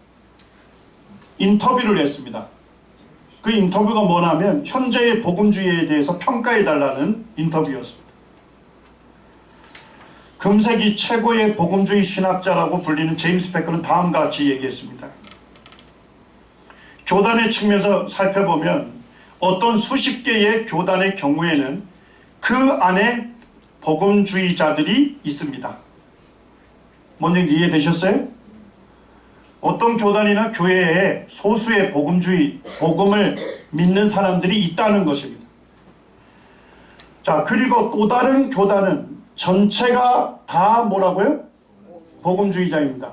인터뷰를 했습니다. 그 인터뷰가 뭐냐면 현재의 복음주의에 대해서 평가해달라는 인터뷰였습니다. 금세기 최고의 복음주의 신학자라고 불리는 제임스 패커는 다음과 같이 얘기했습니다. 교단의 측면에서 살펴보면 어떤 수십 개의 교단의 경우에는 그 안에 복음주의자들이 있습니다. 뭔지 이해되셨어요? 어떤 교단이나 교회에 소수의 복음을 믿는 사람들이 있다는 것입니다. 자, 그리고 또 다른 교단은 전체가 다 뭐라고요? 복음주의자입니다.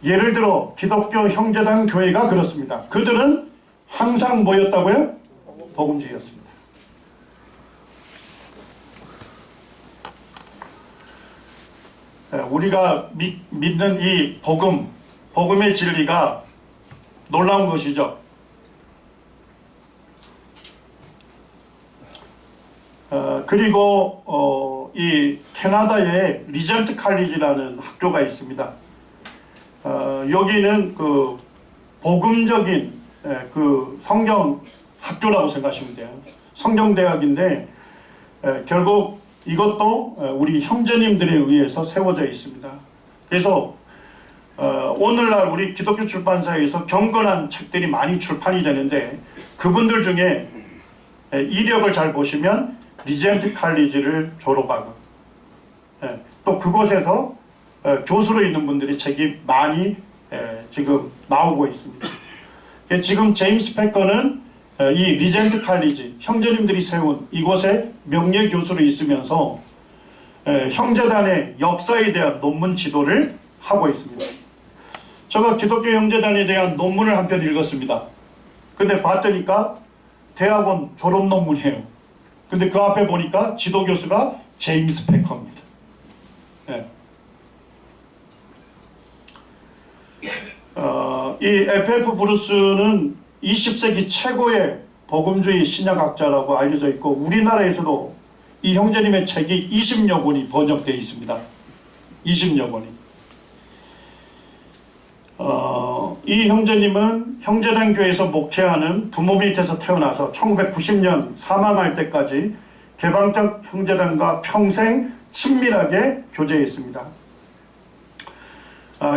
예를 들어 기독교 형제단 교회가 그렇습니다. 그들은 항상 뭐였다고요? 복음주의였습니다. 우리가 믿는 이 복음의 진리가 놀라운 것이죠. 그리고 이 캐나다에 리젠트 칼리지라는 학교가 있습니다. 여기는 그 복음적인 그 성경 학교라고 생각하시면 돼요. 성경대학인데 결국 이것도 우리 형제님들에 의해서 세워져 있습니다. 그래서 오늘날 우리 기독교 출판사에서 경건한 책들이 많이 출판이 되는데 그분들 중에 이력을 잘 보시면 리젠트 칼리지를 졸업하고 또 그곳에서 교수로 있는 분들이 책이 많이 지금 나오고 있습니다. 지금 제임스 패커는 이 리젠트 칼리지 형제님들이 세운 이곳에 명예교수로 있으면서 형제단의 역사에 대한 논문 지도를 하고 있습니다. 제가 기독교 형제단에 대한 논문을 한 편 읽었습니다. 근데 봤더니까 대학원 졸업 논문이에요. 근데 그 앞에 보니까 지도교수가 제임스 패커입니다. 이 F.F. 브루스는 20세기 최고의 복음주의 신약학자라고 알려져 있고 우리나라에서도 이 형제님의 책이 20여 권이 번역되어 있습니다. 20여 권이. 이 형제님은 형제단 교회에서 목회하는 부모 밑에서 태어나서 1990년 사망할 때까지 개방적 형제단과 평생 친밀하게 교제했습니다.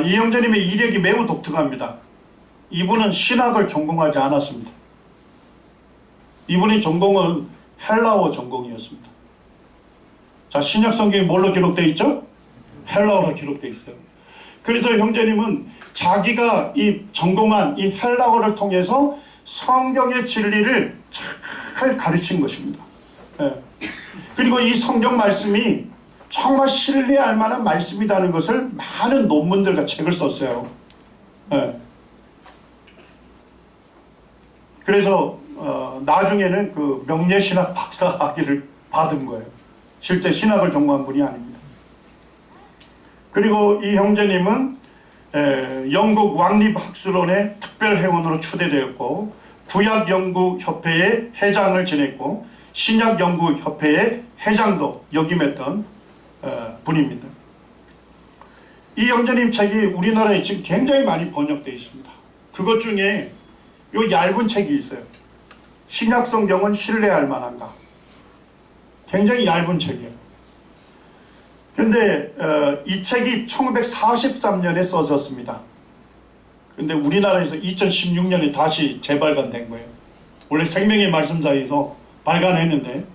이 형제님의 이력이 매우 독특합니다. 이분은 신학을 전공하지 않았습니다. 이분의 전공은 헬라어 전공이었습니다. 자, 신약 성경이 뭘로 기록되어 있죠? 헬라어로 기록되어 있어요. 그래서 형제님은 자기가 이 전공한 이 헬라어를 통해서 성경의 진리를 잘 가르친 것입니다. 그리고 이 성경 말씀이 정말 신뢰할 만한 말씀이라는 것을 많은 논문들과 책을 썼어요. 그래서 나중에는 그 명예신학 박사 학위를 받은 거예요. 실제 신학을 전공한 분이 아닙니다. 그리고 이 형제님은 영국 왕립학술원의 특별회원으로 추대되었고 구약연구협회의 회장을 지냈고 신약연구협회의 회장도 역임했던 분입니다. 이 형제님 책이 우리나라에 지금 굉장히 많이 번역되어 있습니다. 그것 중에 요 얇은 책이 있어요. 신약성경은 신뢰할 만한가? 굉장히 얇은 책이에요. 근데 이 책이 1943년에 써졌습니다. 근데 우리나라에서 2016년에 다시 재발간된 거예요. 원래 생명의 말씀사에서 발간했는데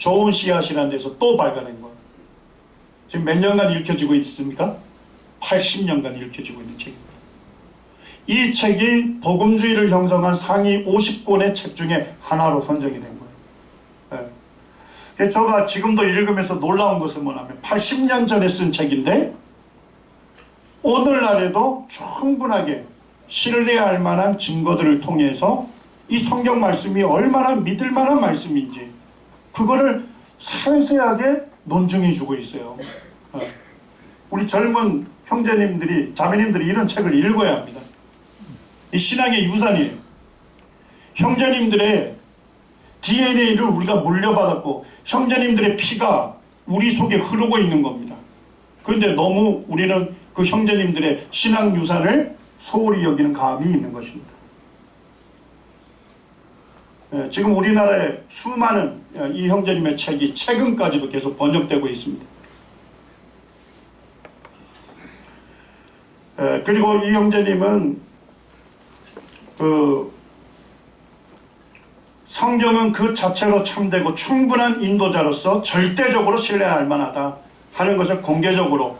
좋은 씨앗이라는 데서 또 발간한 거예요. 지금 몇 년간 읽혀지고 있습니까? 80년간 읽혀지고 있는 책입니다. 이 책이 복음주의를 형성한 상위 50권의 책 중에 하나로 선정이 된 거예요. 네. 제가 지금도 읽으면서 놀라운 것은 뭐냐면 80년 전에 쓴 책인데 오늘날에도 충분하게 신뢰할 만한 증거들을 통해서 이 성경 말씀이 얼마나 믿을 만한 말씀인지 그거를 세세하게 논증해 주고 있어요. 우리 젊은 형제님들이 자매님들이 이런 책을 읽어야 합니다. 이 신앙의 유산이에요. 형제님들의 DNA를 우리가 물려받았고 형제님들의 피가 우리 속에 흐르고 있는 겁니다. 그런데 너무 우리는 그 형제님들의 신앙 유산을 소홀히 여기는 감이 있는 것입니다. 지금 우리나라에 수많은 이 형제님의 책이 최근까지도 계속 번역되고 있습니다. 그리고 이 형제님은 성경은 그 자체로 참되고 충분한 인도자로서 절대적으로 신뢰할 만하다 하는 것을 공개적으로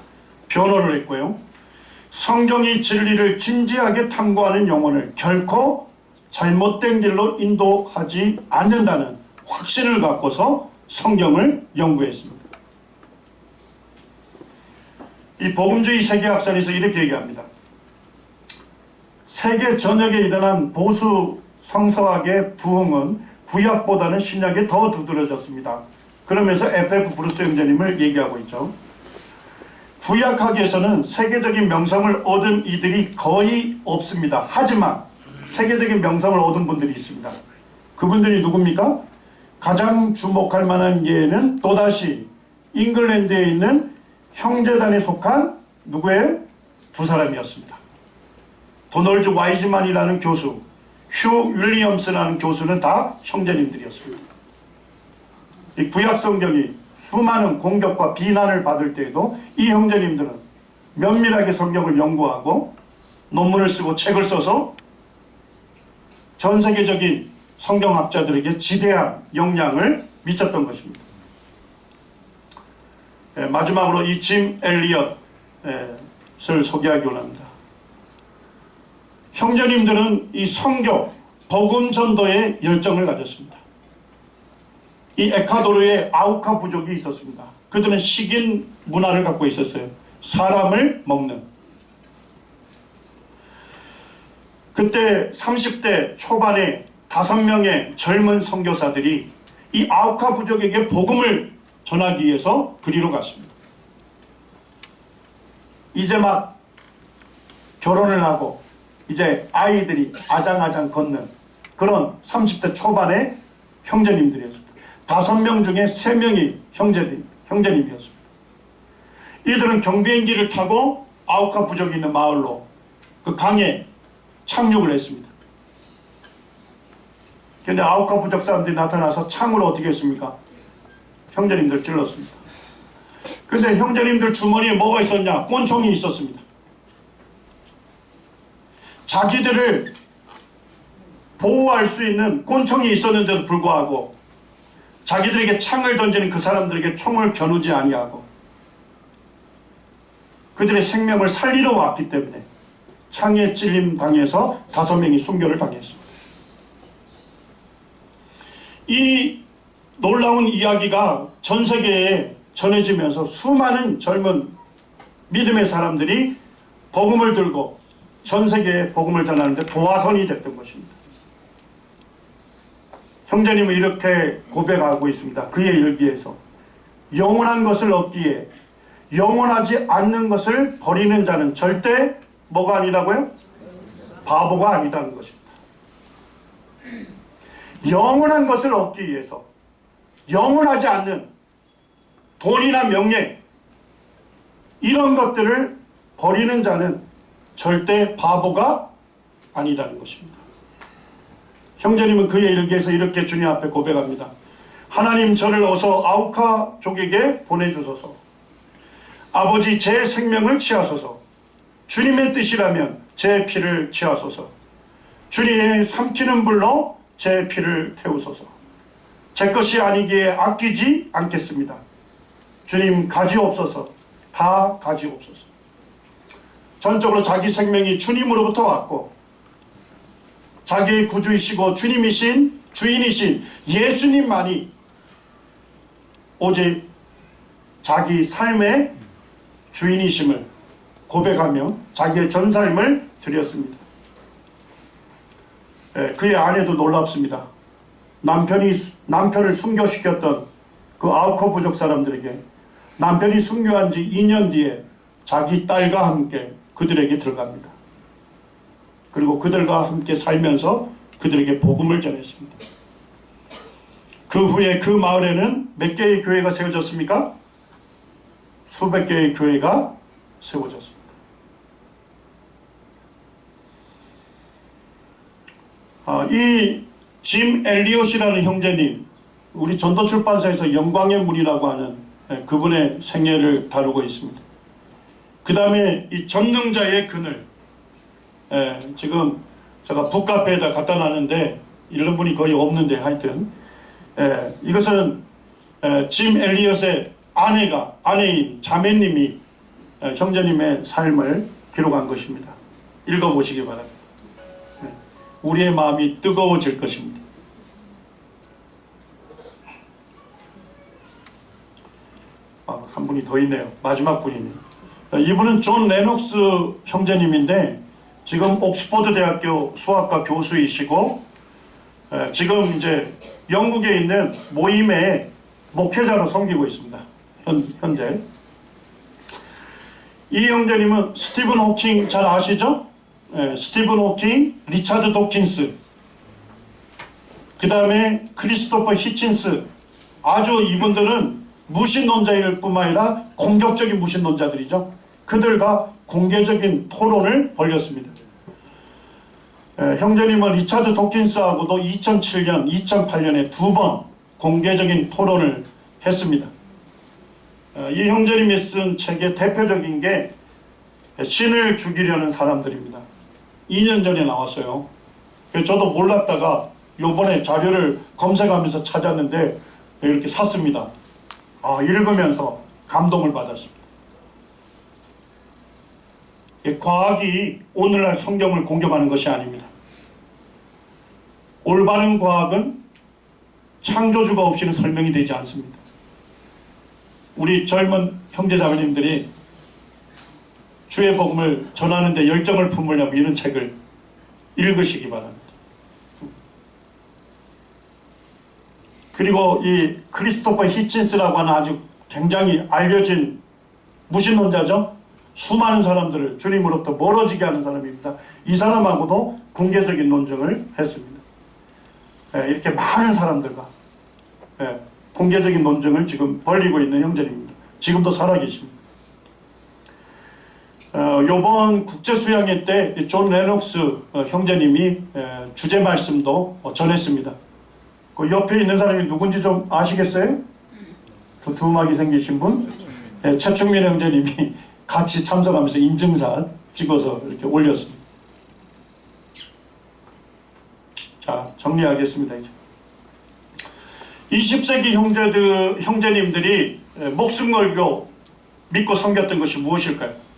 변호를 했고요. 성경이 진리를 진지하게 탐구하는 영혼을 결코 잘못된 길로 인도하지 않는다는 확신을 갖고서 성경을 연구했습니다. 이 복음주의 세계학설에서 이렇게 얘기합니다. 세계 전역에 일어난 보수 성서학의 부흥은 구약보다는 신약에 더 두드러졌습니다. 그러면서 FF 브루스 형제님을 얘기하고 있죠. 구약학에서는 세계적인 명성을 얻은 이들이 거의 없습니다. 하지만 세계적인 명성을 얻은 분들이 있습니다. 그분들이 누굽니까? 가장 주목할 만한 예는 또다시 잉글랜드에 있는 형제단에 속한 누구의 두 사람이었습니다. 도널드 와이즈만이라는 교수, 휴 윌리엄스라는 교수는 다 형제님들이었습니다. 이 구약 성경이 수많은 공격과 비난을 받을 때에도 이 형제님들은 면밀하게 성경을 연구하고 논문을 쓰고 책을 써서 전 세계적인 성경학자들에게 지대한 영향을 미쳤던 것입니다. 마지막으로 이 짐 엘리엇을 소개하기 원합니다. 형제님들은 이 선교, 복음 전도에 열정을 가졌습니다. 이 에콰도르에 아우카 부족이 있었습니다. 그들은 식인 문화를 갖고 있었어요. 사람을 먹는. 그때 30대 초반에 5명의 젊은 선교사들이 이 아우카 부족에게 복음을 전하기 위해서 그리로 갔습니다. 이제 막 결혼을 하고 이제 아이들이 아장아장 걷는 그런 30대 초반의 형제님들이었습니다. 5명 중에 3명이 형제님이었습니다. 이들은 경비행기를 타고 아우카 부족이 있는 마을로 그 강에 착륙을 했습니다. 그런데 아우카 부족 사람들이 나타나서 창으로 어떻게 했습니까? 형제님들 찔렀습니다. 근데 형제님들 주머니에 뭐가 있었냐? 꼰총이 있었습니다. 자기들을 보호할 수 있는 꼰총이 있었는데도 불구하고 자기들에게 창을 던지는 그 사람들에게 총을 겨누지 아니하고 그들의 생명을 살리러 왔기 때문에 창에 찔림 당해서 5명이 순교를 당했습니다. 이 놀라운 이야기가 전 세계에 전해지면서 수많은 젊은 믿음의 사람들이 복음을 들고 전 세계에 복음을 전하는데 도화선이 됐던 것입니다. 형제님은 이렇게 고백하고 있습니다. 그의 일기에서 영원한 것을 얻기에 영원하지 않는 것을 버리는 자는 절대 뭐가 아니라고요? 바보가 아니다는 것입니다. 영원한 것을 얻기 위해서 영원하지 않는 돈이나 명예 이런 것들을 버리는 자는 절대 바보가 아니다는 것입니다. 형제님은 그의 일기에서 이렇게 주님 앞에 고백합니다. 하나님 저를 어서 아우카족에게 보내주소서. 아버지 제 생명을 취하소서. 주님의 뜻이라면 제 피를 취하소서. 주님의 삼키는 불로 제 피를 태우소서. 제 것이 아니기에 아끼지 않겠습니다. 주님 가지옵소서. 다 가지옵소서. 전적으로 자기 생명이 주님으로부터 왔고 자기의 구주이시고 주님이신 주인이신 예수님만이 오직 자기 삶의 주인이심을 고백하며 자기의 전삶을 드렸습니다. 그의 아내도 놀랍습니다. 남편을 순교시켰던 그 아우코 부족 사람들에게 남편이 순교한 지 2년 뒤에 자기 딸과 함께 그들에게 들어갑니다. 그리고 그들과 함께 살면서 그들에게 복음을 전했습니다. 그 후에 그 마을에는 몇 개의 교회가 세워졌습니까? 수백 개의 교회가 세워졌습니다. 이 짐 엘리엇이라는 형제님, 우리 전도출판사에서 영광의 문이라고 하는 그분의 생애를 다루고 있습니다. 그 다음에 이 전능자의 그늘, 지금 제가 북카페에다 갖다 놨는데 이런 분이 거의 없는데 하여튼 이것은 짐 엘리엇의 아내인 자매님이 형제님의 삶을 기록한 것입니다. 읽어보시기 바랍니다. 우리의 마음이 뜨거워질 것입니다. 한 분이 더 있네요. 마지막 분이네요. 이분은 존 레녹스 형제님인데 지금 옥스퍼드 대학교 수학과 교수이시고 지금 이제 영국에 있는 모임의 목회자로 섬기고 있습니다. 현재. 이 형제님은 스티븐 호킹 잘 아시죠? 스티븐 호킹, 리차드 도킨스, 그 다음에 크리스토퍼 히친스, 아주 이분들은 무신론자일 뿐만 아니라 공격적인 무신론자들이죠. 그들과 공개적인 토론을 벌였습니다. 형제님은 리차드 도킨스하고도 2007년, 2008년에 2번 공개적인 토론을 했습니다. 이 형제님이 쓴 책의 대표적인 게 신을 죽이려는 사람들입니다. 2년 전에 나왔어요. 저도 몰랐다가 요번에 자료를 검색하면서 찾았는데 이렇게 샀습니다. 읽으면서 감동을 받았습니다. 과학이 오늘날 성경을 공격하는 것이 아닙니다. 올바른 과학은 창조주가 없이는 설명이 되지 않습니다. 우리 젊은 형제자매님들이 주의 복음을 전하는데 열정을 품으려면 이런 책을 읽으시기 바랍니다. 그리고 이 크리스토퍼 히친스라고 하는 아주 굉장히 알려진 무신론자죠. 수많은 사람들을 주님으로부터 멀어지게 하는 사람입니다. 이 사람하고도 공개적인 논쟁을 했습니다. 이렇게 많은 사람들과 공개적인 논쟁을 지금 벌이고 있는 형제입니다. 지금도 살아계십니다. 요번 국제수양회 때 존 레녹스 형제님이 주제 말씀도 전했습니다. 그 옆에 있는 사람이 누군지 좀 아시겠어요? 두툼하게 생기신 분? 최충민 형제님이 같이 참석하면서 인증샷 찍어서 이렇게 올렸습니다. 자, 정리하겠습니다. 이제 20세기 형제님들이 목숨 걸고 믿고 섬겼던 것이 무엇일까요?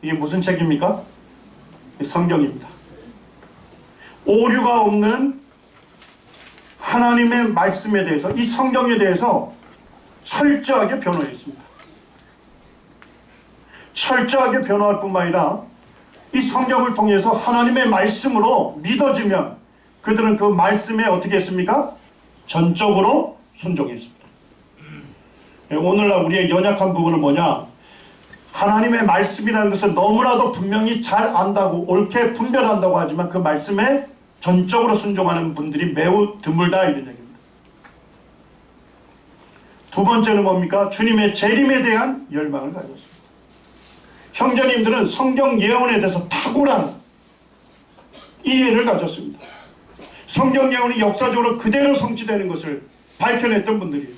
이게 무슨 책입니까? 성경입니다. 오류가 없는 하나님의 말씀에 대해서, 이 성경에 대해서 철저하게 변호했습니다. 철저하게 변호할 뿐만 아니라 이 성경을 통해서 하나님의 말씀으로 믿어지면 그들은 그 말씀에 어떻게 했습니까? 전적으로 순종했습니다. 오늘날 우리의 연약한 부분은 뭐냐? 하나님의 말씀이라는 것을 너무나도 분명히 잘 안다고, 옳게 분별한다고 하지만 그 말씀에 전적으로 순종하는 분들이 매우 드물다, 이런 얘기입니다. 두 번째는 뭡니까? 주님의 재림에 대한 열망을 가졌습니다. 형제님들은 성경 예언에 대해서 탁월한 이해를 가졌습니다. 성경 예언이 역사적으로 그대로 성취되는 것을 밝혀냈던 분들이에요.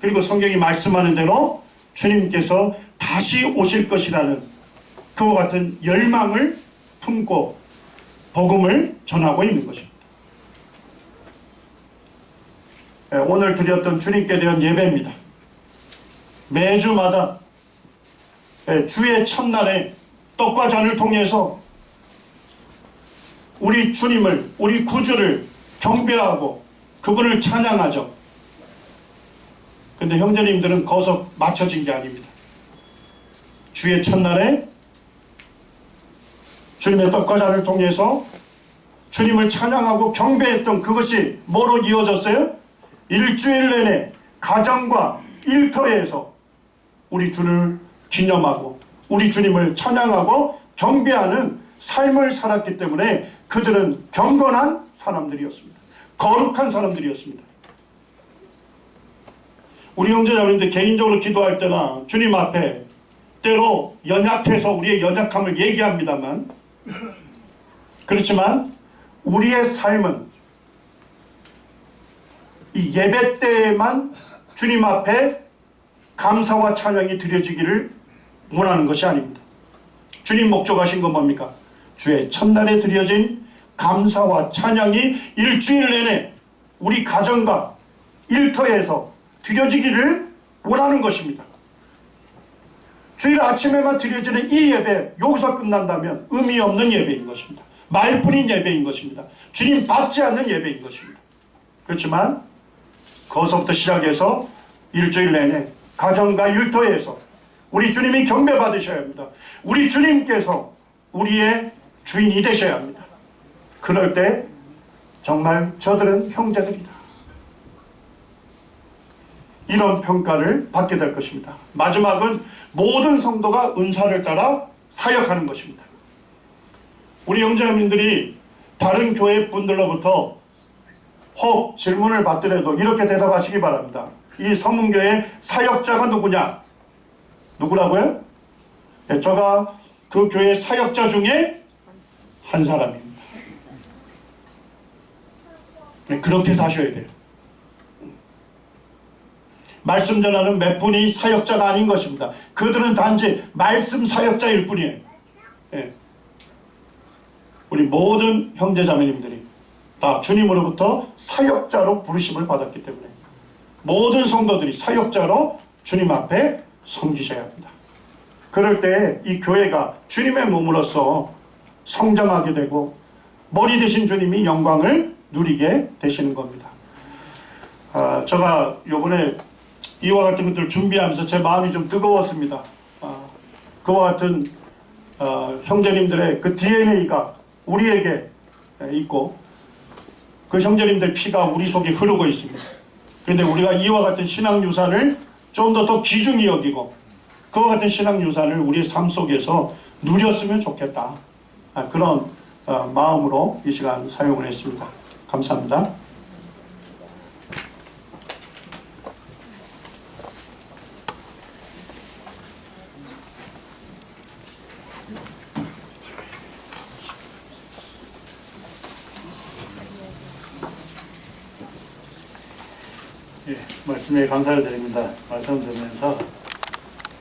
그리고 성경이 말씀하는 대로 주님께서 다시 오실 것이라는 그와 같은 열망을 품고 복음을 전하고 있는 것입니다. 오늘 드렸던 주님께 대한 예배입니다. 매주마다 주의 첫날에 떡과 잔을 통해서 우리 주님을, 우리 구주를 경배하고 그분을 찬양하죠. 근데 형제님들은 거기서 맞춰진 게 아닙니다. 주의 첫날에 주님의 떡과 잔을 통해서 주님을 찬양하고 경배했던 그것이 뭐로 이어졌어요? 일주일 내내 가정과 일터에서 우리 주를 기념하고 우리 주님을 찬양하고 경배하는 삶을 살았기 때문에 그들은 경건한 사람들이었습니다. 거룩한 사람들이었습니다. 우리 형제자매님들 개인적으로 기도할 때나 주님 앞에 때로 연약해서 우리의 연약함을 얘기합니다만, 그렇지만 우리의 삶은 이 예배 때에만 주님 앞에 감사와 찬양이 드려지기를 원하는 것이 아닙니다. 주님 목적하신 건 뭡니까? 주의 첫날에 드려진 감사와 찬양이 일주일 내내 우리 가정과 일터에서 드려지기를 원하는 것입니다. 주일 아침에만 드려지는 이 예배, 여기서 끝난다면 의미 없는 예배인 것입니다. 말뿐인 예배인 것입니다. 주님 받지 않는 예배인 것입니다. 그렇지만 거기서부터 시작해서 일주일 내내 가정과 일터에서 우리 주님이 경배받으셔야 합니다. 우리 주님께서 우리의 주인이 되셔야 합니다. 그럴 때 정말 저들은 형제들이다, 이런 평가를 받게 될 것입니다. 마지막은 모든 성도가 은사를 따라 사역하는 것입니다. 우리 형제자매님들이 다른 교회 분들로부터 혹 질문을 받더라도 이렇게 대답하시기 바랍니다. 이 서문교회 사역자가 누구냐? 누구라고요? 네, 저가 그 교회 사역자 중에 한 사람입니다. 네, 그렇게 사셔야 돼요. 말씀 전하는 몇 분이 사역자가 아닌 것입니다. 그들은 단지 말씀 사역자일 뿐이에요. 네. 우리 모든 형제자매님들이 다 주님으로부터 사역자로 부르심을 받았기 때문에 모든 성도들이 사역자로 주님 앞에 섬기셔야 합니다. 그럴 때 이 교회가 주님의 몸으로서 성장하게 되고 머리 되신 주님이 영광을 누리게 되시는 겁니다. 제가 요번에 이와 같은 것들을 준비하면서 제 마음이 좀 뜨거웠습니다. 그와 같은 형제님들의 그 DNA가 우리에게 있고 그 형제님들 피가 우리 속에 흐르고 있습니다. 그런데 우리가 이와 같은 신앙유산을 좀 더 귀중히 여기고 그와 같은 신앙유산을 우리의 삶 속에서 누렸으면 좋겠다, 그런 마음으로 이 시간 사용을 했습니다. 감사합니다. 예, 말씀에 감사를 드립니다. 말씀 드리면서